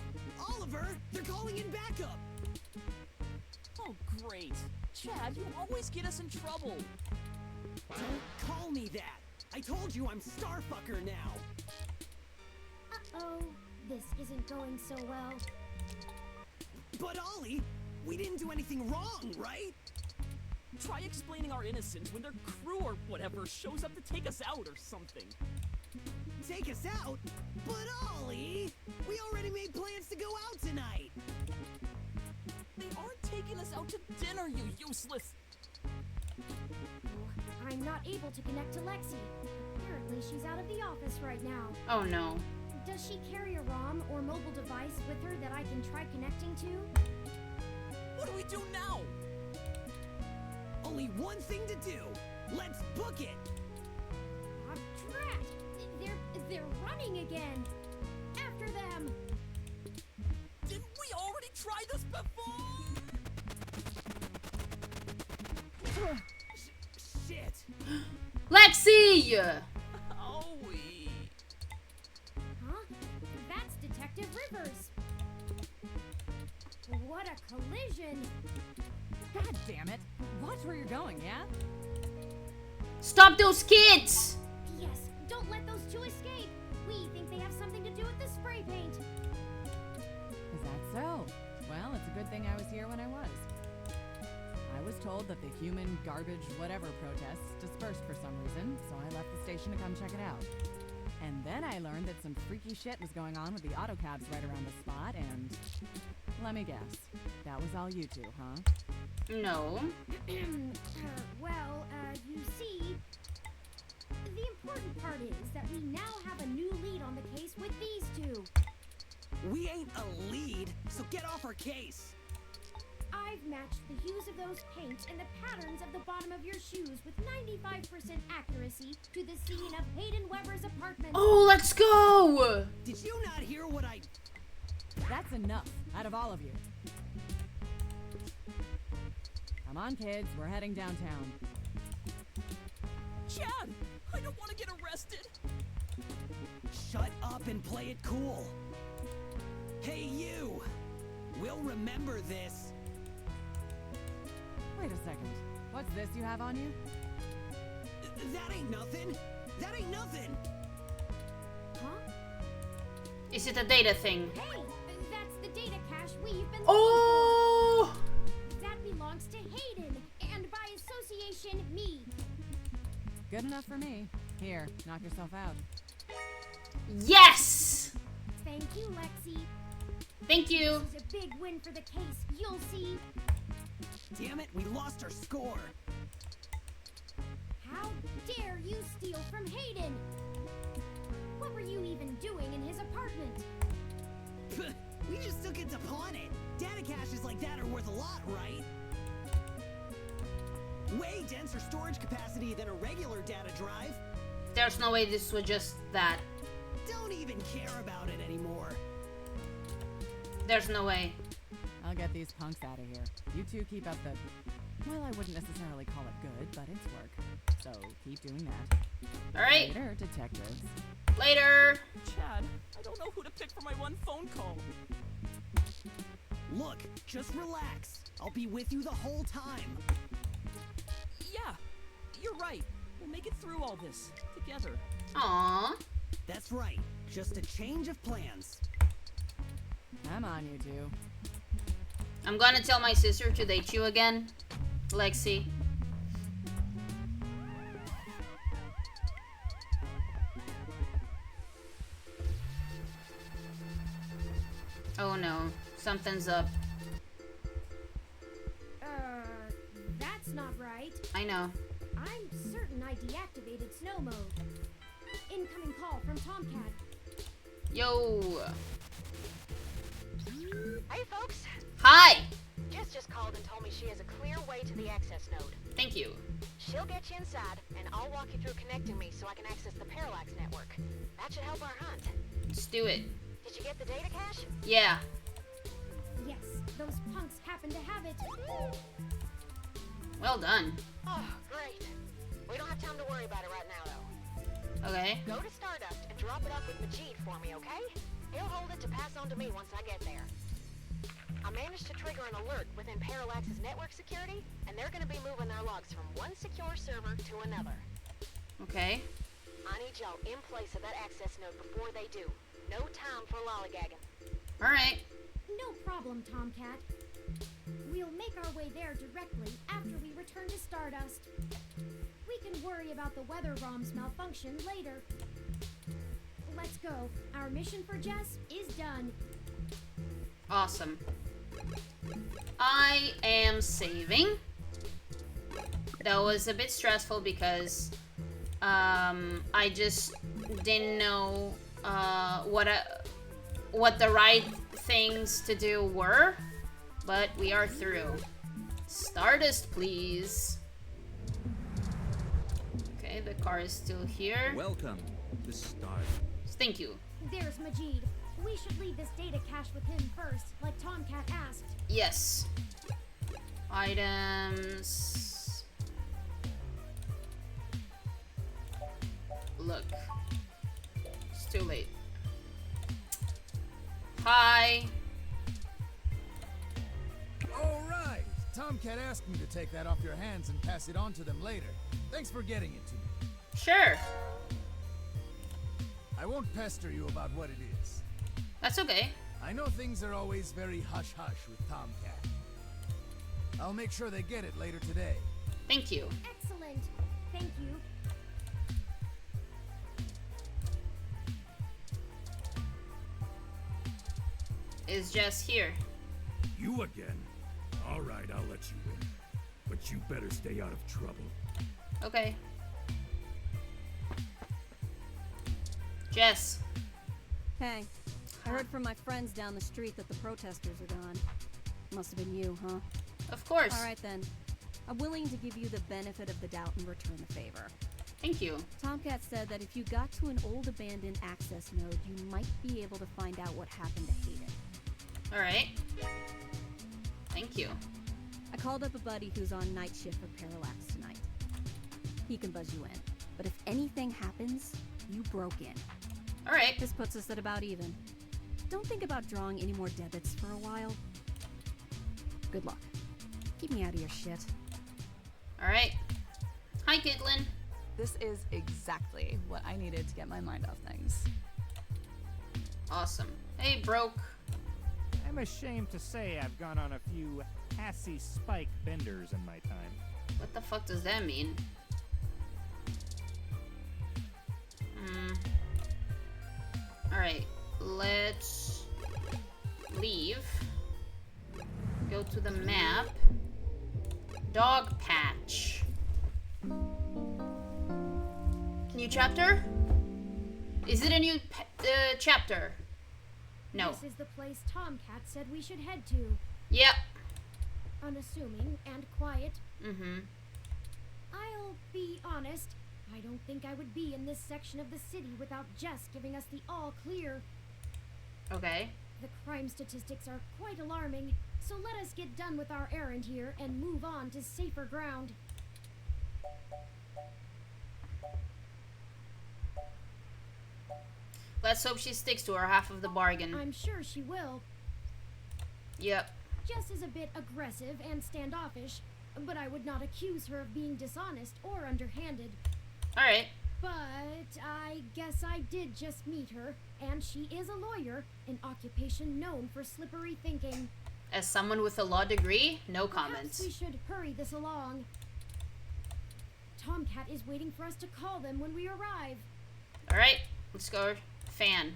Oliver, they're calling in backup. Oh, great. Chad, you always get us in trouble. Don't call me that. I told you I'm Starfucker now. Uh-oh. This isn't going so well. But Ollie, we didn't do anything wrong, right? Try explaining our innocence when their crew or whatever shows up to take us out or something. Take us out? But Ollie, we already made plans to go out tonight. They aren't taking us out to dinner, you useless. I'm not able to connect to Lexi. Apparently she's out of the office right now. Oh no. Does she carry a ROM or mobile device with her that I can try connecting to? What do we do now? Only one thing to do. Let's book it. Ah, drat! They're running again. After them. Didn't we already try this before? Shit. Lexi! Owie. Huh? That's Detective Rivers. What a collision. God damn it. Watch where you're going, yeah? Stop those kids! Yes, don't let those two escape. We think they have something to do with the spray paint. Is that so? Well, it's a good thing I was here when I was. I was told that the human garbage whatever protests dispersed for some reason, so I left the station to come check it out. And then I learned that some freaky shit was going on with the auto cabs right around the spot, and let me guess, that was all you two, huh? No. Well, you see, the important part is that we now have a new lead on the case with these two. We ain't a lead, so get off our case. I've matched the hues of those paints and the patterns of the bottom of your shoes with 95% accuracy to the scene of Hayden Weber's apartment. Oh, let's go! Did you not hear what I... That's enough, out of all of you. Come on, kids, we're heading downtown. Chad, I don't want to get arrested. Shut up and play it cool. Hey, you! We'll remember this. Wait a second. What's this you have on you? That ain't nothing. That ain't nothing. Huh? Is it a data thing? Hey, that's the data cache we've been Oh! looking for. That belongs to Hayden, and by association, me. Good enough for me. Here, knock yourself out. Yes! Thank you, Lexi. Thank you. This is a big win for the case. You'll see. Damn it, we lost our score. How dare you steal from Hayden? What were you even doing in his apartment? We just took it to pawn it. Data caches like that are worth a lot, right? Way denser storage capacity than a regular data drive. There's no way this was just that. Don't even care about it anymore. There's no way. I'll get these punks out of here. You two keep up the... Well, I wouldn't necessarily call it good, but it's work. So keep doing that. Alright. Later, detectives. Later. Chad, I don't know who to pick for my one phone call. Look, just relax. I'll be with you the whole time. Yeah, you're right. We'll make it through all this together. Aww. That's right. Just a change of plans. Come on, you two. I'm gonna tell my sister to date you again, Lexi. Oh no, something's up. That's not right. I know. I'm certain I deactivated snow mode. Incoming call from Tomcat. Yo. Hey, folks. Hi. Jess just called and told me she has a clear way to the access node. Thank you. She'll get you inside, and I'll walk you through connecting me so I can access the Parallax network. That should help our hunt. Let's do it. Did you get the data cache? Yeah. Yes, those punks happen to have it. Well done. Oh, great. We don't have time to worry about it right now, though. Okay. Go to Stardust and drop it off with Majid for me, okay? He'll hold it to pass on to me once I get there. I managed to trigger an alert within Parallax's network security, and they're gonna be moving their logs from one secure server to another. Okay. I need y'all in place of that access node before they do. No time for lollygagging. Alright. No problem, Tomcat. We'll make our way there directly after we return to Stardust. We can worry about the weather ROM's malfunction later. Let's go. Our mission for Jess is done. Awesome. I am saving. That was a bit stressful because I just didn't know what the right things to do were, but we are through. Stardust, please. Okay, the car is still here. Welcome to Stardust. Thank you. There's Majid. We should leave this data cache with him first, like Tomcat asked. Yes. Items. Look. It's too late. Hi. All right. Tomcat asked me to take that off your hands and pass it on to them later. Thanks for getting it to me. Sure. I won't pester you about what it is. That's okay. I know things are always very hush-hush with Tomcat. I'll make sure they get it later today. Thank you. Excellent. Thank you. Is Jess here? You again? All right, I'll let you in. But you better stay out of trouble. Okay. Jess. Hey, I heard from my friends down the street that the protesters are gone. Must have been you, huh? Of course. All right then. I'm willing to give you the benefit of the doubt and return the favor. Thank you. Tomcat said that if you got to an old abandoned access node, you might be able to find out what happened to Hayden. Alright. Thank you. I called up a buddy who's on night shift for Parallax tonight. He can buzz you in. But if anything happens, you broke in. Alright. This puts us at about even. Don't think about drawing any more debits for a while. Good luck. Keep me out of your shit. Alright. Hi, Caitlin. This is exactly what I needed to get my mind off things. Awesome. Hey, Broke. I'm ashamed to say I've gone on a few assy spike benders in my time. What the fuck does that mean? Alright, let's leave. Go to the map. Dog patch. New chapter? Is it a new chapter? No. This is the place Tomcat said we should head to. Yep. Unassuming and quiet. Mm-hmm. I'll be honest. I don't think I would be in this section of the city without Jess giving us the all clear. Okay. The crime statistics are quite alarming, so let us get done with our errand here and move on to safer ground. Let's hope she sticks to her half of the bargain. I'm sure she will. Yep. Jess is a bit aggressive and standoffish, but I would not accuse her of being dishonest or underhanded. Alright. But I guess I did just meet her, and she is a lawyer, an occupation known for slippery thinking. As someone with a law degree, no comments. Perhaps we should hurry this along. Tomcat is waiting for us to call them when we arrive. Alright, let's go. Fan.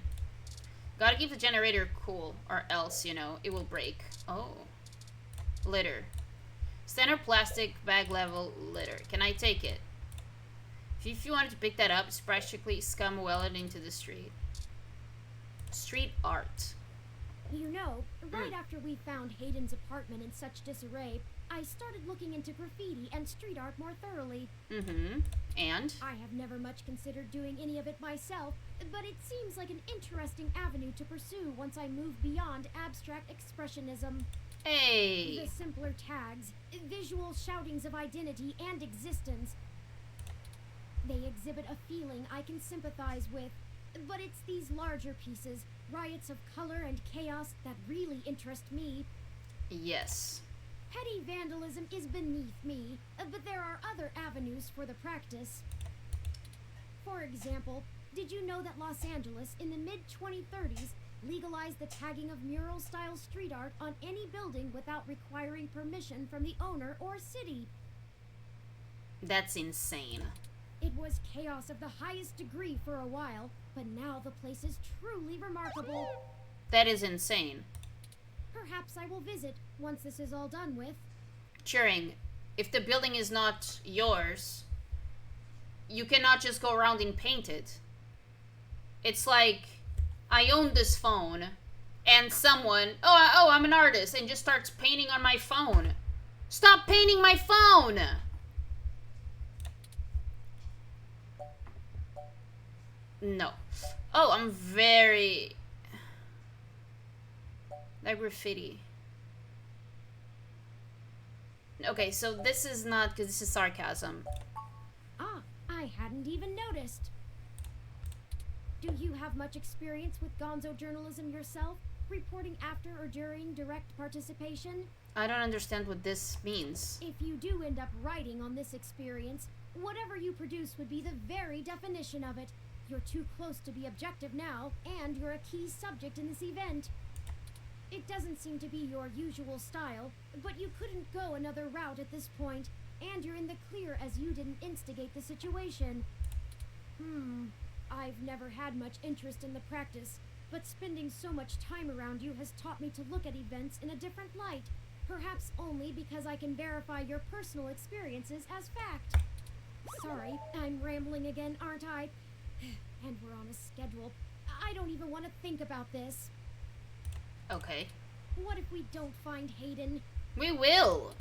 Gotta keep the generator cool, or else, you know, it will break. Oh. Litter. Standard plastic bag level litter. Can I take it? If you wanted to pick that up, it's practically scum welling into the street. Street art. You know, right after we found Hayden's apartment in such disarray, I started looking into graffiti and street art more thoroughly. Mm-hmm. And? I have never much considered doing any of it myself, but it seems like an interesting avenue to pursue once I move beyond abstract expressionism. Hey! The simpler tags, visual shoutings of identity and existence. They exhibit a feeling I can sympathize with, but it's these larger pieces, riots of color and chaos, that really interest me. Yes. Petty vandalism is beneath me, but there are other avenues for the practice. For example, did you know that Los Angeles in the mid-2030s legalized the tagging of mural-style street art on any building without requiring permission from the owner or city? That's insane. It was chaos of the highest degree for a while, but now the place is truly remarkable. That is insane. Perhaps I will visit once this is all done with. Turing, if the building is not yours, you cannot just go around and paint it. It's like, I own this phone, and someone, oh, I'm an artist, and just starts painting on my phone. Stop painting my phone! No. Oh, I'm very... That graffiti. Okay, so this is not, because this is sarcasm. Ah, I hadn't even noticed. Do you have much experience with gonzo journalism yourself? Reporting after or during direct participation? I don't understand what this means. If you do end up writing on this experience, whatever you produce would be the very definition of it. You're too close to be objective now, and you're a key subject in this event. It doesn't seem to be your usual style, but you couldn't go another route at this point, and you're in the clear as you didn't instigate the situation. I've never had much interest in the practice, but spending so much time around you has taught me to look at events in a different light, perhaps only because I can verify your personal experiences as fact. Sorry, I'm rambling again, aren't I? And we're on a schedule. I don't even want to think about this. Okay. What if we don't find Hayden? We will.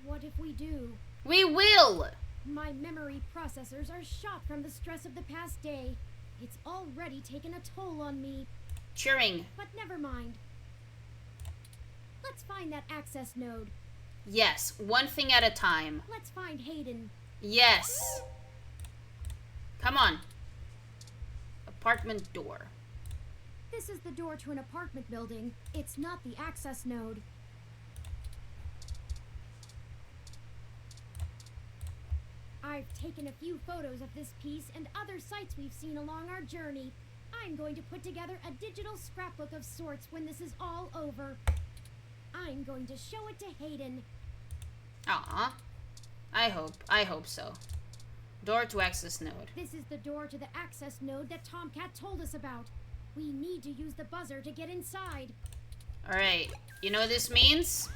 What if we do? We will! My memory processors are shot from the stress of the past day. It's already taken a toll on me. Turing. But never mind. Let's find that access node. Yes, one thing at a time. Let's find Hayden. Yes. Come on. Apartment door. This is the door to an apartment building. It's not the access node. I've taken a few photos of this piece and other sites we've seen along our journey. I'm going to put together a digital scrapbook of sorts when this is all over. I'm going to show it to Hayden. Aw. I hope so. Door to access node. This is the door to the access node that Tomcat told us about. We need to use the buzzer to get inside. Alright, you know what this means?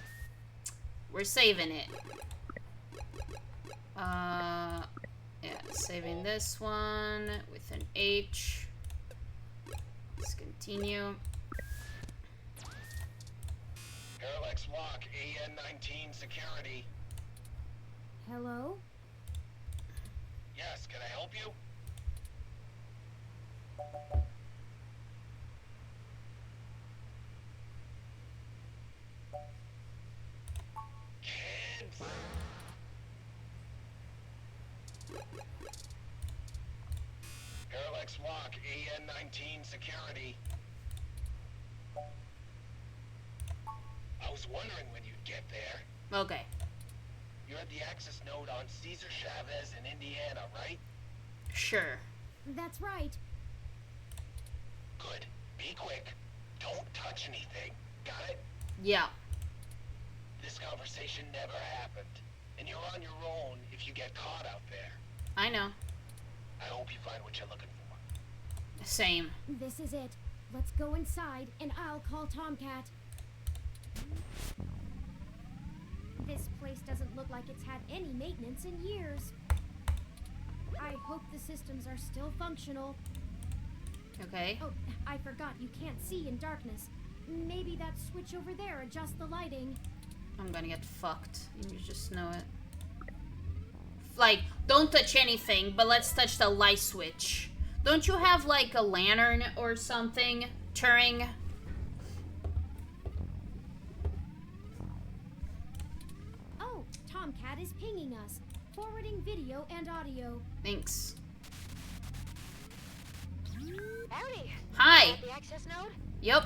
We're saving it. Yeah, saving this one with an H. Let's continue. Parallax Walk, AN-19 security. Hello? Yes, can I help you? Kids! Parallax Walk, AN-19 security. I was wondering when you'd get there. Okay. You're at the access node on Cesar Chavez in Indiana, right? Sure. That's right. Good. Be quick. Don't touch anything. Got it? Yeah. This conversation never happened. And you're on your own if you get caught out there. I know. I hope you find what you're looking for. Same. This is it. Let's go inside, and I'll call Tomcat. This place doesn't look like it's had any maintenance in years. I hope the systems are still functional. Okay. Oh, I forgot you can't see in darkness. Maybe that switch over there adjusts the lighting. I'm gonna get fucked. You just know it. Like, don't touch anything, but let's touch the light switch. Don't you have, like, a lantern or something, Turing? Tomcat is pinging us, forwarding video and audio. Thanks. Howdy. Hi. At the access node? Yep.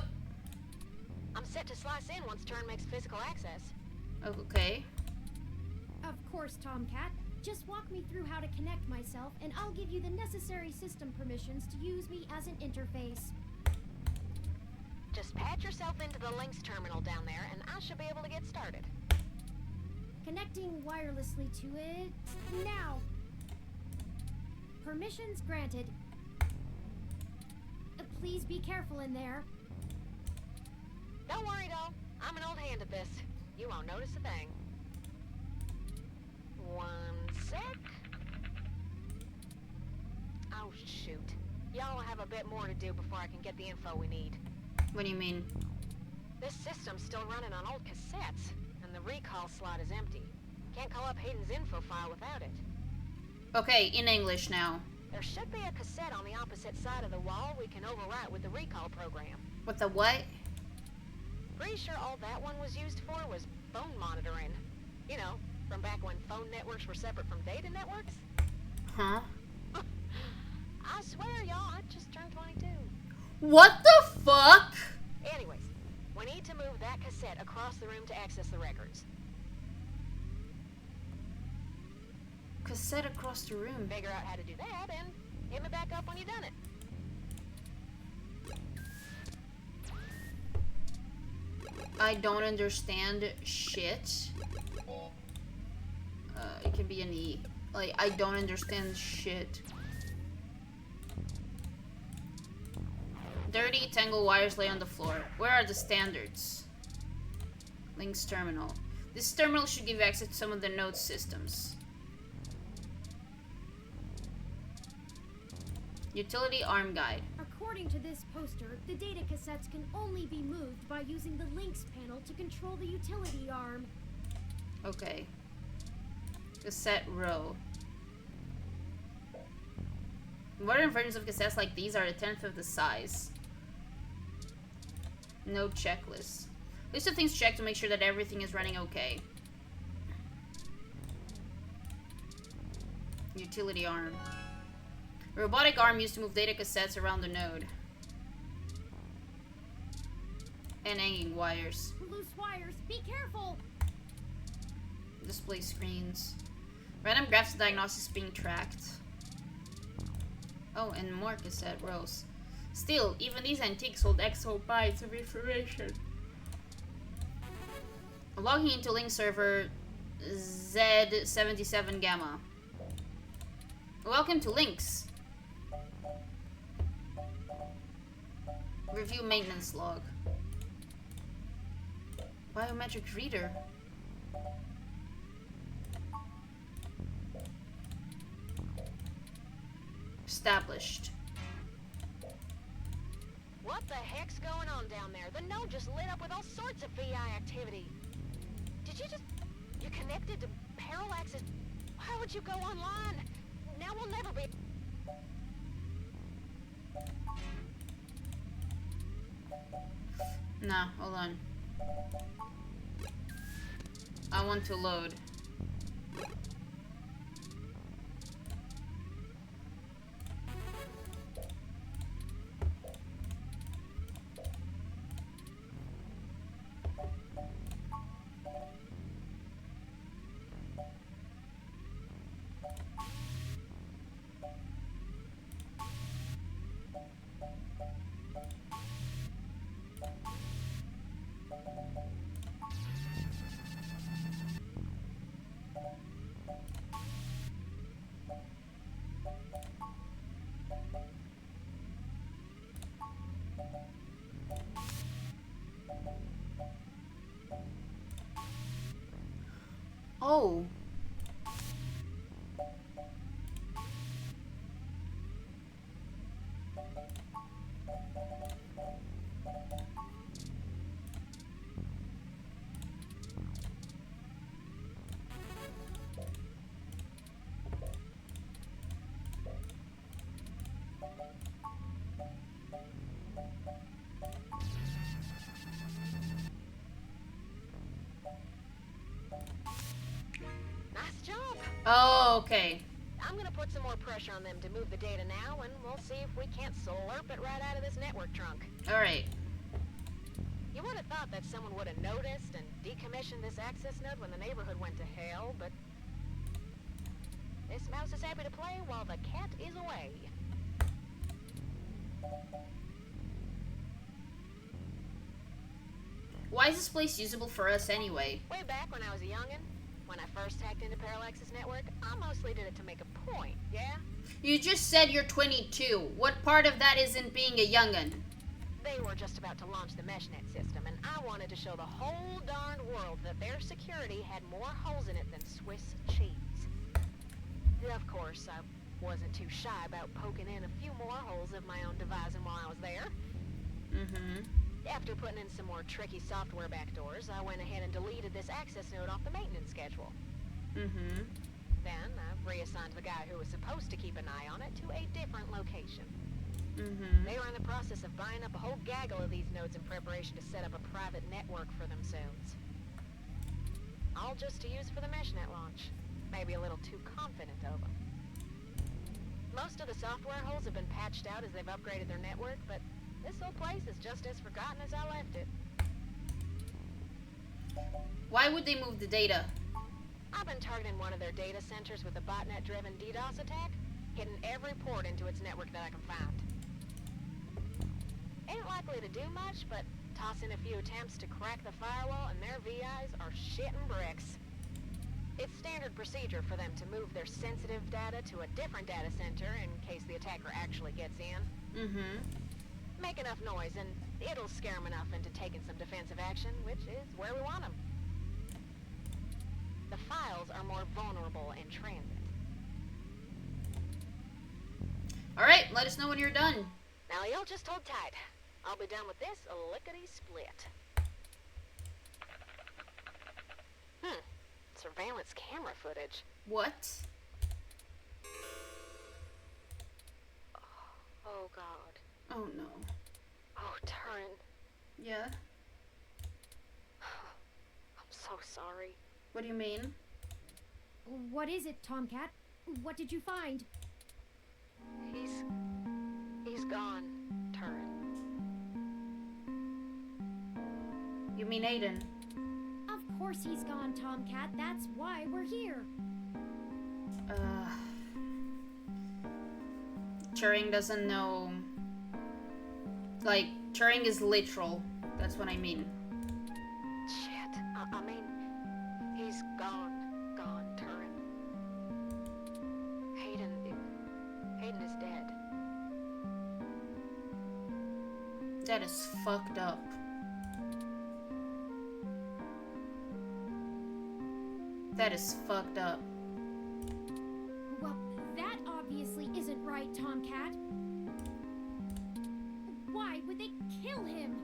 I'm set to slice in once Turn makes physical access. Okay. Of course, Tomcat. Just walk me through how to connect myself, and I'll give you the necessary system permissions to use me as an interface. Just patch yourself into the links terminal down there, and I should be able to get started. Connecting wirelessly to it now. Permissions granted. Please be careful in there. Don't worry, doll. I'm an old hand at this. You won't notice a thing. 1 sec. Oh, shoot. Y'all have a bit more to do before I can get the info we need. What do you mean? This system's still running on old cassettes, and the recall slot is empty. Can't call up Hayden's info file without it. Okay, in English now. There should be a cassette on the opposite side of the wall we can overwrite with the recall program. What the what? Pretty sure all that one was used for was phone monitoring. You know, from back when phone networks were separate from data networks. Huh? I swear, y'all, I just turned 22. What the fuck? Anyways, we need to move that cassette across the room to access the records. Cassette across the room. Figure out how to do that and hit me back up when you've done it. I don't understand shit. It can be an E. Like, I don't understand shit. Dirty tangled wires lay on the floor. Where are the standards? Links terminal. This terminal should give access to some of the node systems. Utility arm guide. According to this poster, the data cassettes can only be moved by using the links panel to control the utility arm. Okay. Cassette row. Modern versions of cassettes like these are a tenth of the size. No checklist. List of things checked to make sure that everything is running okay. Utility arm. A robotic arm used to move data cassettes around the node. And hanging wires. Loose wires, be careful! Display screens. Random graphs diagnosis being tracked. Oh, and more cassette rows. Still, even these antiques hold exabytes of information. Logging into link server Z77 Gamma. Welcome to Links. Review maintenance log. Biometric reader. Established. What the heck's going on down there? The node just lit up with all sorts of VI activity. Did you you connected to Parallax's... How would you go online? Now we'll never be... Nah, hold on. I want to load. Oh. Oh, okay. I'm gonna put some more pressure on them to move the data now, and we'll see if we can't slurp it right out of this network trunk. Alright. You would have thought that someone would have noticed and decommissioned this access node when the neighborhood went to hell, but this mouse is happy to play while the cat is away. Why is this place usable for us anyway? Way back when I was a youngin', when I first hacked into Parallax's network, I mostly did it to make a point, yeah? You just said you're 22. What part of that isn't being a young'un? They were just about to launch the meshnet system, and I wanted to show the whole darned world that their security had more holes in it than Swiss cheese. Of course, I wasn't too shy about poking in a few more holes of my own devising while I was there. Mm-hmm. After putting in some more tricky software backdoors, I went ahead and deleted this access node off the maintenance schedule. Mm-hmm. Then I reassigned the guy who was supposed to keep an eye on it to a different location. Mm-hmm. They were in the process of buying up a whole gaggle of these nodes in preparation to set up a private network for themselves. All just to use for the meshnet launch. Maybe a little too confident of them. Most of the software holes have been patched out as they've upgraded their network, but this old place is just as forgotten as I left it. Why would they move the data? I've been targeting one of their data centers with a botnet-driven DDoS attack, hitting every port into its network that I can find. Ain't likely to do much, but toss in a few attempts to crack the firewall and their VIs are shitting bricks. It's standard procedure for them to move their sensitive data to a different data center in case the attacker actually gets in. Mm-hmm. Make enough noise and it'll scare them enough into taking some defensive action, which is where we want them. The files are more vulnerable in transit. Alright, let us know when you're done. Now you'll just hold tight. I'll be done with this lickety-split. Surveillance camera footage. What? Oh, God. Oh, no. Oh, Turin. Yeah? I'm so sorry. What do you mean? What is it, Tomcat? What did you find? He's gone, Turin. You mean Aiden? Of course he's gone, Tomcat. That's why we're here. Turing doesn't know. Like, Turing is literal. That's what I mean. Shit. I mean, he's gone, Turin. Hayden is dead. That is fucked up. That is fucked up. Well, that obviously isn't right, Tomcat. Why would they kill him?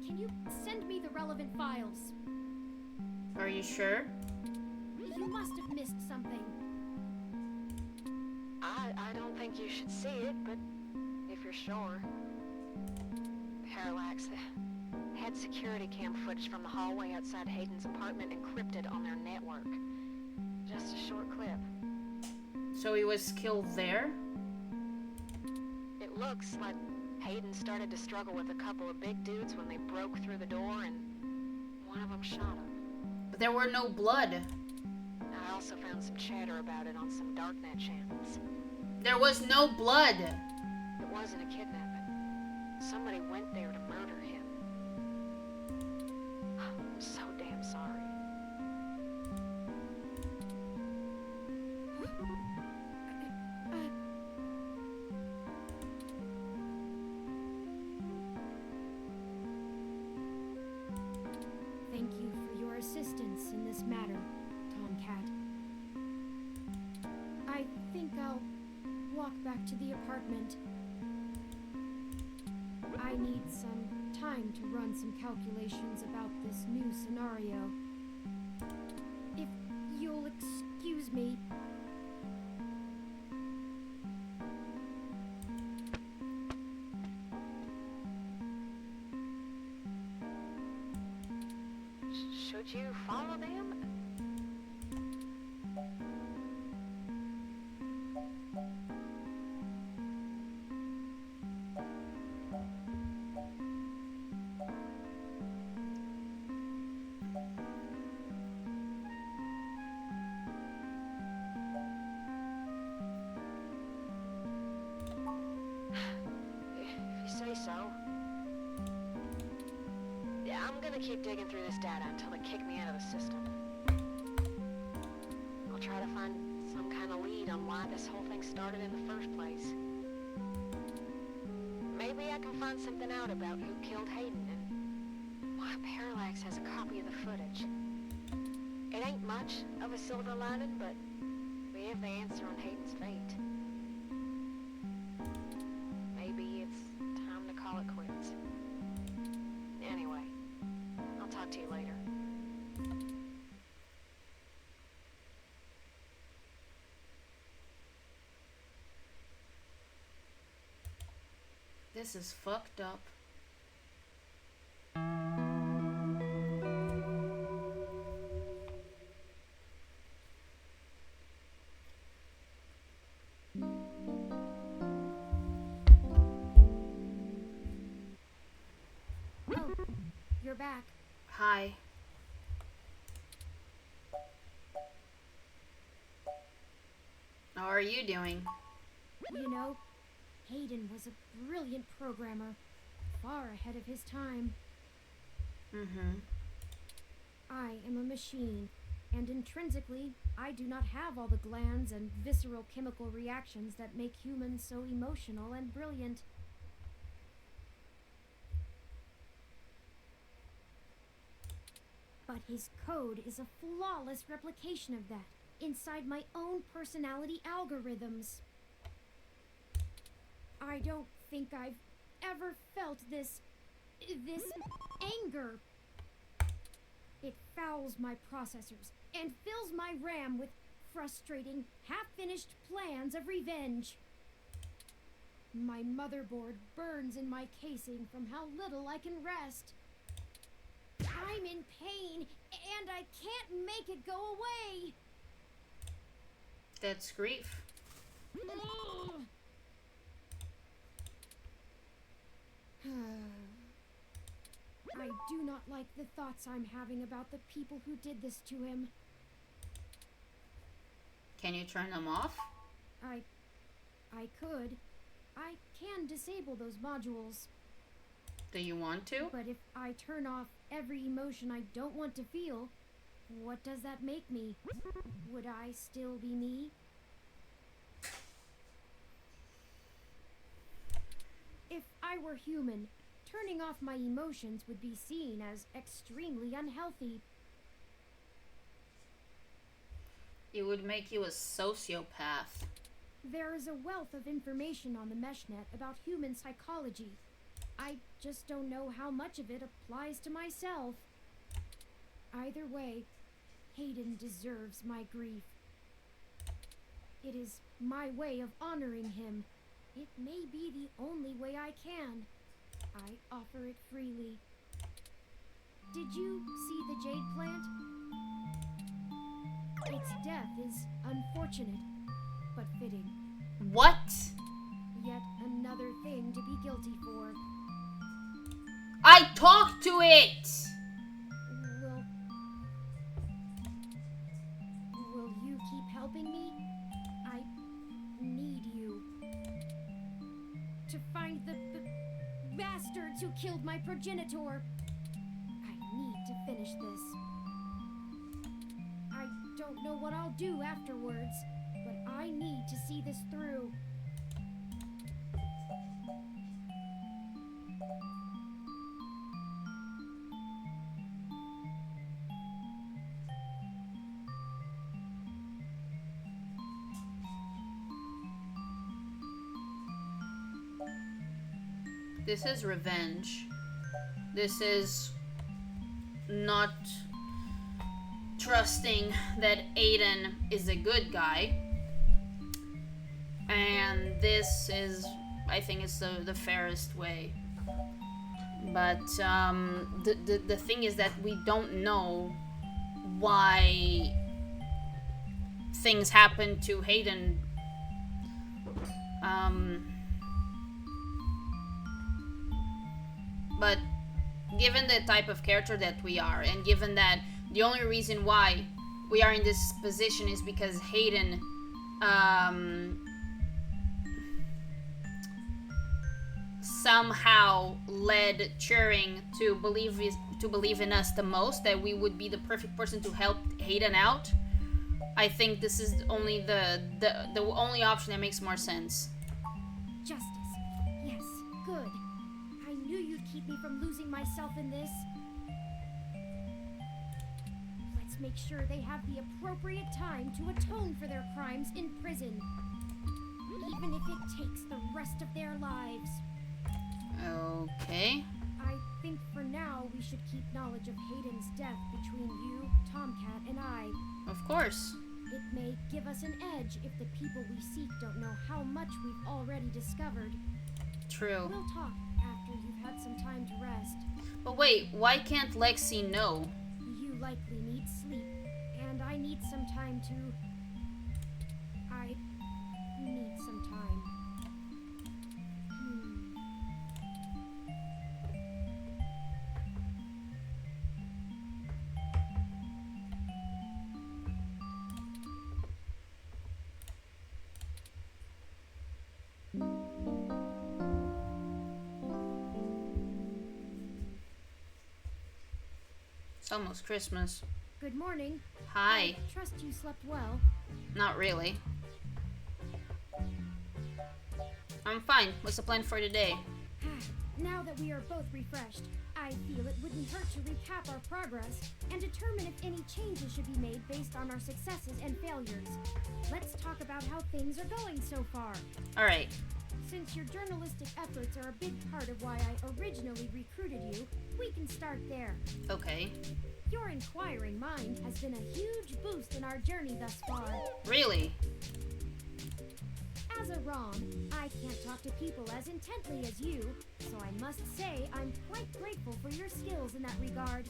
Can you send me the relevant files? Are you sure? You must have missed something. I don't think you should see it, but if you're sure. Parallax had security cam footage from the hallway outside Hayden's apartment encrypted on their network. Just a short clip. So he was killed there? It looks like Hayden started to struggle with a couple of big dudes when they broke through the door and one of them shot him. But there were no blood. I also found some chatter about it on some darknet channels. There was no blood. It wasn't a kidnapping. Somebody went there to murder him. I'm so damn sorry. Thank you for your assistance in this matter, Tomcat. I think I'll walk back to the apartment. I need some time to run some calculations about this new scenario. If you'll excuse me. Should you follow them? I'm gonna keep digging through this data until they kick me out of the system. I'll try to find some kind of lead on why this whole thing started in the first place. Maybe I can find something out about who killed Hayden and why Parallax has a copy of the footage. It ain't much of a silver lining, but we have the answer on Hayden's fate. Maybe it's time to call it quits. Anyway, I'll talk to you later. This is fucked up. Oh, you're back. Hi. How are you doing? You know, Hayden was a brilliant programmer, far ahead of his time. Mm-hmm. I am a machine, and intrinsically, I do not have all the glands and visceral chemical reactions that make humans so emotional and brilliant. But his code is a flawless replication of that, inside my own personality algorithms. I don't think I've ever felt this anger. It fouls my processors and fills my RAM with frustrating, half-finished plans of revenge. My motherboard burns in my casing from how little I can rest. I'm in pain, and I can't make it go away. That's grief. I do not like the thoughts I'm having about the people who did this to him. Can you turn them off? I could. I can disable those modules. Do you want to? But if I turn off every emotion I don't want to feel, what does that make me? Would I still be me? If I were human, turning off my emotions would be seen as extremely unhealthy. It would make you a sociopath. There is a wealth of information on the meshnet about human psychology. I just don't know how much of it applies to myself. Either way, Hayden deserves my grief. It is my way of honoring him. It may be the only way I can. I offer it freely. Did you see the jade plant? Its death is unfortunate, but fitting. What? Yet another thing to be guilty for. I talked to it! Will you keep helping me? I need you. To find the bastards who killed my progenitor. I need to finish this. I don't know what I'll do afterwards, but I need to see this through. This is revenge. This is not trusting that Aiden is a good guy. And this is, I think it's the fairest way. But the thing is that we don't know why things happen to Hayden. But given the type of character that we are, and given that the only reason why we are in this position is because Hayden somehow led Turing to believe in us the most, that we would be the perfect person to help Hayden out, I think this is only the only option that makes more sense. Justice. Yes, good. I knew you'd keep me from losing myself in this. Let's make sure they have the appropriate time to atone for their crimes in prison. Even if it takes the rest of their lives. Okay. I think for now we should keep knowledge of Hayden's death between you, Tomcat, and I. Of course. It may give us an edge if the people we seek don't know how much we've already discovered. True. We'll talk after you've had some time to rest. But wait, why can't Lexi know? You likely need sleep, and I need some time to... I need some time. It's almost Christmas. Good morning. Hi. I trust you slept well. Not really. I'm fine. What's the plan for today? Now that we are both refreshed, I feel it wouldn't hurt to recap our progress and determine if any changes should be made based on our successes and failures. Let's talk about how things are going so far. All right. Since your journalistic efforts are a big part of why I originally recruited you, we can start there. Okay. Your inquiring mind has been a huge boost in our journey thus far. Really? As a ROM, I can't talk to people as intently as you, so I must say I'm quite grateful for your skills in that regard.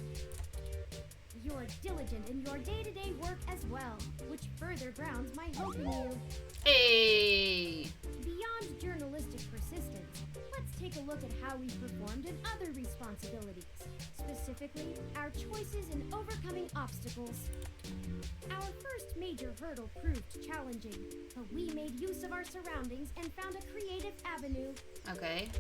You're diligent in your day-to-day work as well, which further grounds my hope in you. Hey! Beyond journalistic persistence, let's take a look at how we performed in other responsibilities, specifically our choices in overcoming obstacles. Our first major hurdle proved challenging, but we made use of our surroundings and found a creative avenue. Okay.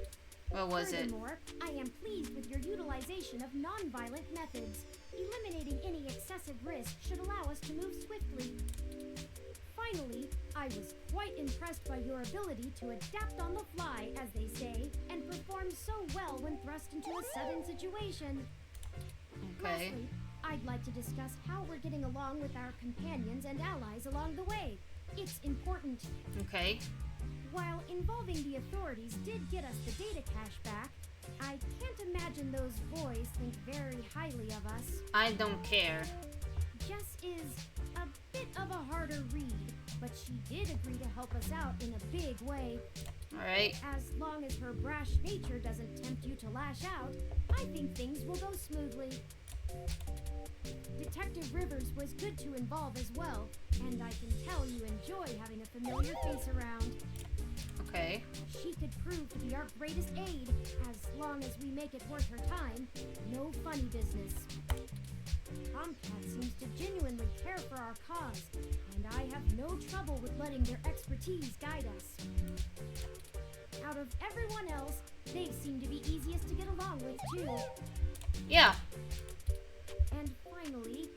What was it? Furthermore, I am pleased with your utilization of non-violent methods. Eliminating any excessive risk should allow us to move swiftly. Finally, I was quite impressed by your ability to adapt on the fly, as they say, and perform so well when thrust into a sudden situation. Okay. Lastly, I'd like to discuss how we're getting along with our companions and allies along the way. It's important. Okay. While involving the authorities did get us the data cache back, I can't imagine those boys think very highly of us. I don't care. Jess is a bit of a harder read, but she did agree to help us out in a big way. Alright. As long as her brash nature doesn't tempt you to lash out, I think things will go smoothly. Detective Rivers was good to involve as well, and I can tell you enjoy having a familiar face around. Okay. She could prove to be our greatest aid, as long as we make it worth her time. No funny business. Tomcat seems to genuinely care for our cause, and I have no trouble with letting their expertise guide us. Out of everyone else, they seem to be easiest to get along with, too. Yeah. And finally,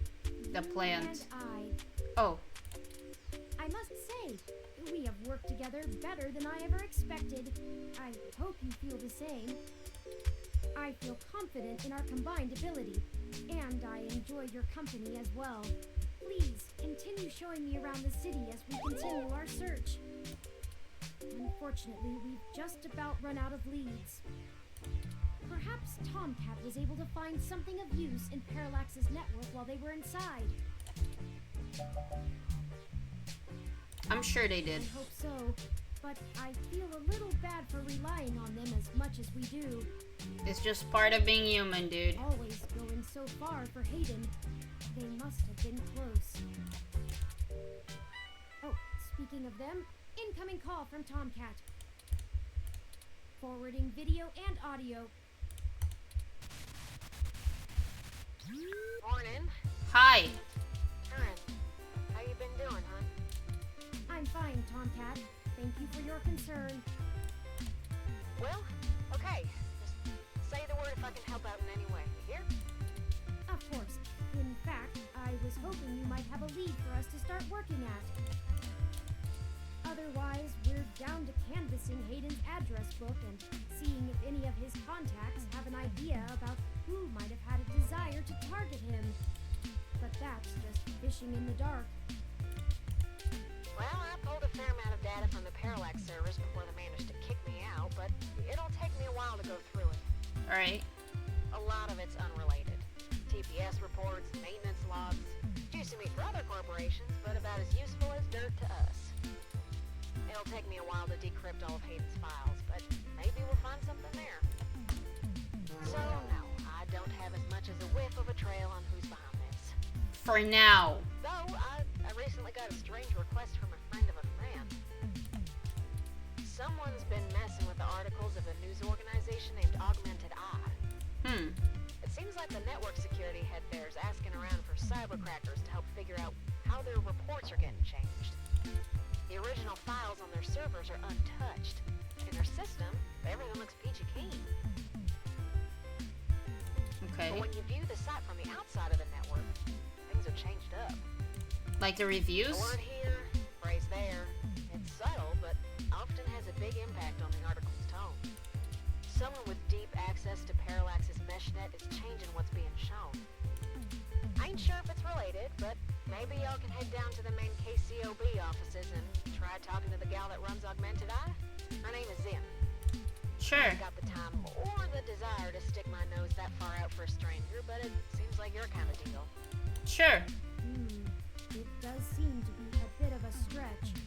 The plant. and I. Oh. I must say, we have worked together better than I ever expected. I hope you feel the same. I feel confident in our combined ability, and I enjoy your company as well. Please, continue showing me around the city as we continue our search. Unfortunately, we've just about run out of leads. Perhaps Tomcat was able to find something of use in Parallax's network while they were inside. I'm sure they did. I hope so, but I feel a little bad for relying on them as much as we do. It's just part of being human, dude. Always going so far for Hayden. They must have been close. Oh, speaking of them, incoming call from Tomcat. Forwarding video and audio. Morning. Hi. Karen, how you been doing, huh? I'm fine, Tomcat. Thank you for your concern. Well, Hey, just say the word if I can help out in any way. You hear? Of course. In fact, I was hoping you might have a lead for us to start working at. Otherwise, we're down to canvassing Hayden's address book and seeing if any of his contacts have an idea about who might have had a desire to target him. But that's just fishing in the dark. Well, I pulled a fair amount of data from the Parallax servers before they managed to kick me out, but it'll take me a while to go through it. Alright. A lot of it's unrelated. TPS reports, maintenance logs. Juicy meat for other corporations, but about as useful as dirt to us. It'll take me a while to decrypt all of Hayden's files, but maybe we'll find something there. So, no, I don't have as much as a whiff of a trail on who's behind this. For now. Though, I recently got a strange request from a friend of a friend. Someone's been messing with the articles of a news organization named Augmented Eye. It seems like the network security head there is asking around for cybercrackers to help figure out how their reports are getting changed. The original files on their servers are untouched. In their system, everything looks peachy keen. Okay. But when you view the site from the outside of the network, things are changed up. Like the reviews? A word here, phrase there. It's subtle, but often has a big impact on the article's tone. Someone with deep access to Parallax's meshnet is changing what's being shown. I ain't sure if it's related, but maybe y'all can head down to the main KCOB offices and try talking to the gal that runs Augmented Eye. Her name is Zim. Sure. I ain't got the time or the desire to stick my nose that far out for a stranger, but it seems like your kind of deal. Sure. It does seem to be a bit of a stretch.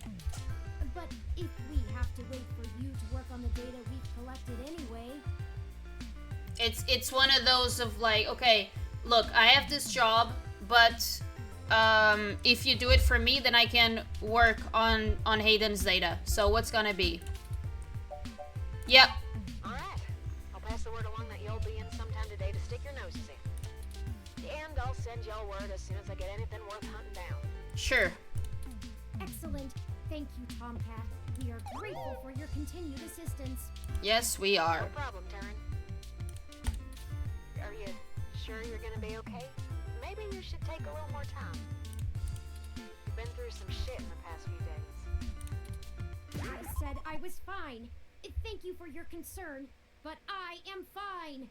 But if we have to wait for you to work on the data we've collected anyway... It's one of those of like, okay, look, I have this job, but if you do it for me, then I can work on Hayden's data. So what's gonna be? Yep. Alright. I'll pass the word along that you'll be in sometime today to stick your noses in. And I'll send y'all word as soon as I get anything worth hunting down. Sure. Excellent. Thank you, Tomcat. We are grateful for your continued assistance. Yes, we are. No problem, Taryn. Are you sure you're gonna be okay? Maybe you should take a little more time. You've been through some shit in the past few days. I said I was fine. Thank you for your concern, but I am fine.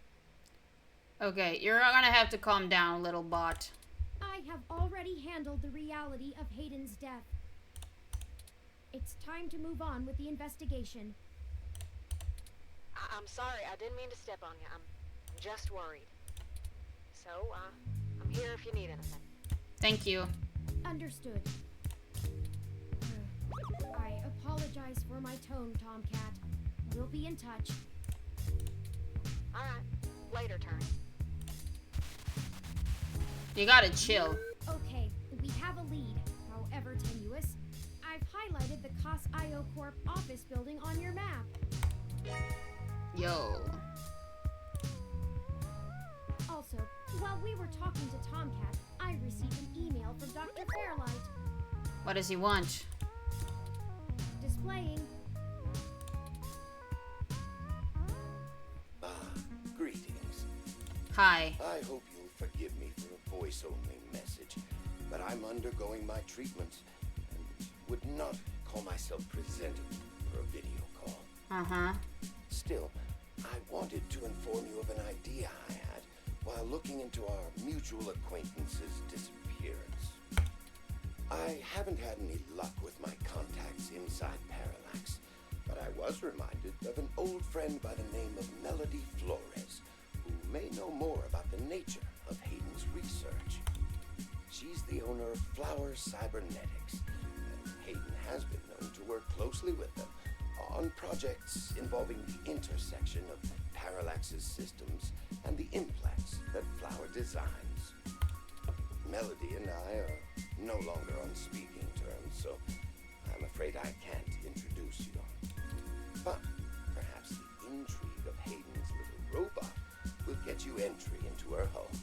Okay, you're gonna have to calm down, little bot. I have already handled the reality of Hayden's death. It's time to move on with the investigation. I'm sorry, I didn't mean to step on you. I'm just worried. So, I'm here if you need anything. Thank you. Understood. I apologize for my tone, Tomcat. We'll be in touch. Alright, later, Turn. You gotta chill. Okay, we have a lead, however tenuous. I've highlighted the COS-IO Corp office building on your map. Yo. Also, while we were talking to Tomcat, I received an email from Dr. Fairlight. What does he want? Displaying. Greetings. Hi. I hope you'll forgive me for a voice-only message, but I'm undergoing my treatments and would not call myself presentable for a video call. Uh-huh. Still, I wanted to inform you of an idea I had while looking into our mutual acquaintance's disappearance. I haven't had any luck with my contacts inside Parallax, but I was reminded of an old friend by the name of Melody Flores, who may know more about the nature of Hayden's research. She's the owner of Flower Cybernetics, and Hayden has been known to work closely with them on projects involving the intersection of Parallax's systems and the implants that Flower designs. Melody and I are no longer on speaking terms, so I'm afraid I can't introduce you. But perhaps the intrigue of Hayden's little robot will get you entry into her home.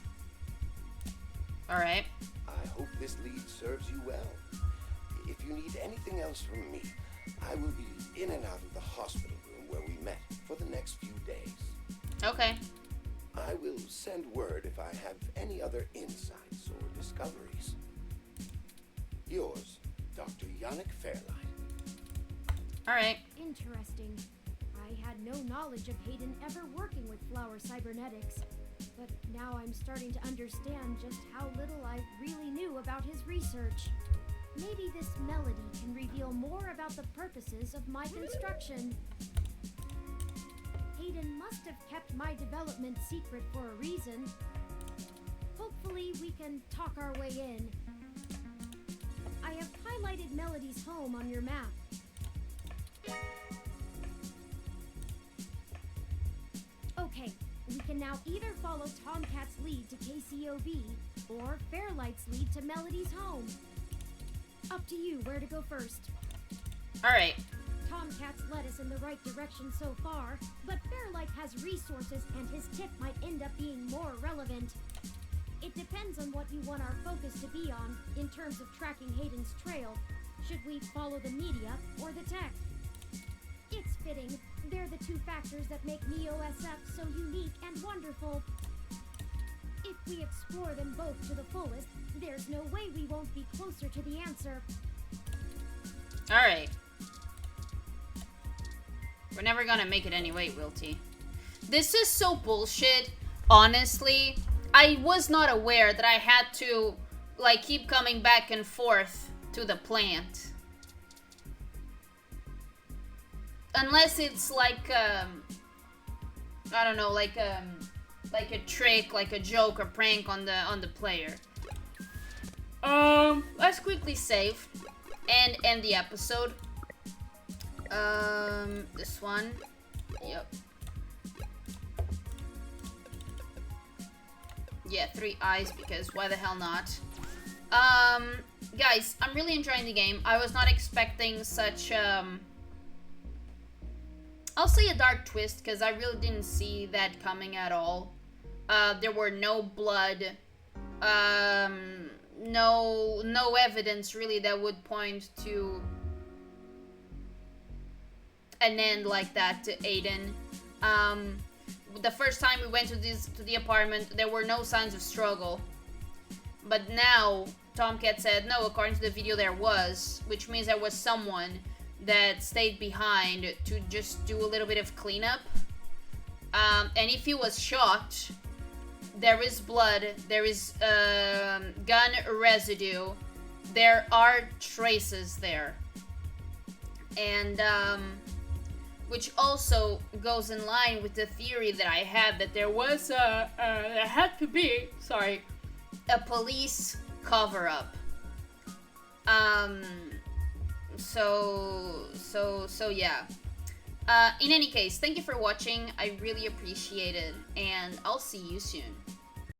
Alright. I hope this lead serves you well. If you need anything else from me, I will be in and out of the hospital room where we met for the next few days. Okay. I will send word if I have any other insights or discoveries. Yours, Dr. Yannick Fairlight. Alright. Interesting. I had no knowledge of Hayden ever working with Flower Cybernetics, but now I'm starting to understand just how little I really knew about his research. Maybe this melody can reveal more about the purposes of my construction. Hayden must have kept my development secret for a reason. Hopefully we can talk our way in. I have highlighted Melody's home on your map. Okay, we can now either follow Tomcat's lead to KCOB, or Fairlight's lead to Melody's home. Up to you where to go first. Alright. Tomcat's led us in the right direction so far, but Fairlight has resources and his tip might end up being more relevant. It depends on what you want our focus to be on in terms of tracking Hayden's trail. Should we follow the media or the tech? It's fitting. They're the two factors that make NeoSF so unique and wonderful. If we explore them both to the fullest, there's no way we won't be closer to the answer. Alright. We're never gonna make it anyway, Wilty. This is so bullshit, honestly. I was not aware that I had to, like, keep coming back and forth to the plant. Unless it's like, I don't know, like a trick, like a joke or prank on the player. Let's quickly save and end the episode. This one. Yep. Yeah, 3 eyes, because why the hell not? Guys, I'm really enjoying the game. I was not expecting such, I'll say a dark twist, because I really didn't see that coming at all. There were no blood, no evidence really that would point to an end like that to Aiden. The first time we went to the apartment, there were no signs of struggle. But now, Tomcat said, no, according to the video there was, which means there was someone that stayed behind to just do a little bit of cleanup. And if he was shot, there is blood, there is gun residue, there are traces there. And, which also goes in line with the theory that I had that there was there had to be, sorry, a police cover-up. So yeah. In any case, thank you for watching. I really appreciate it, and I'll see you soon.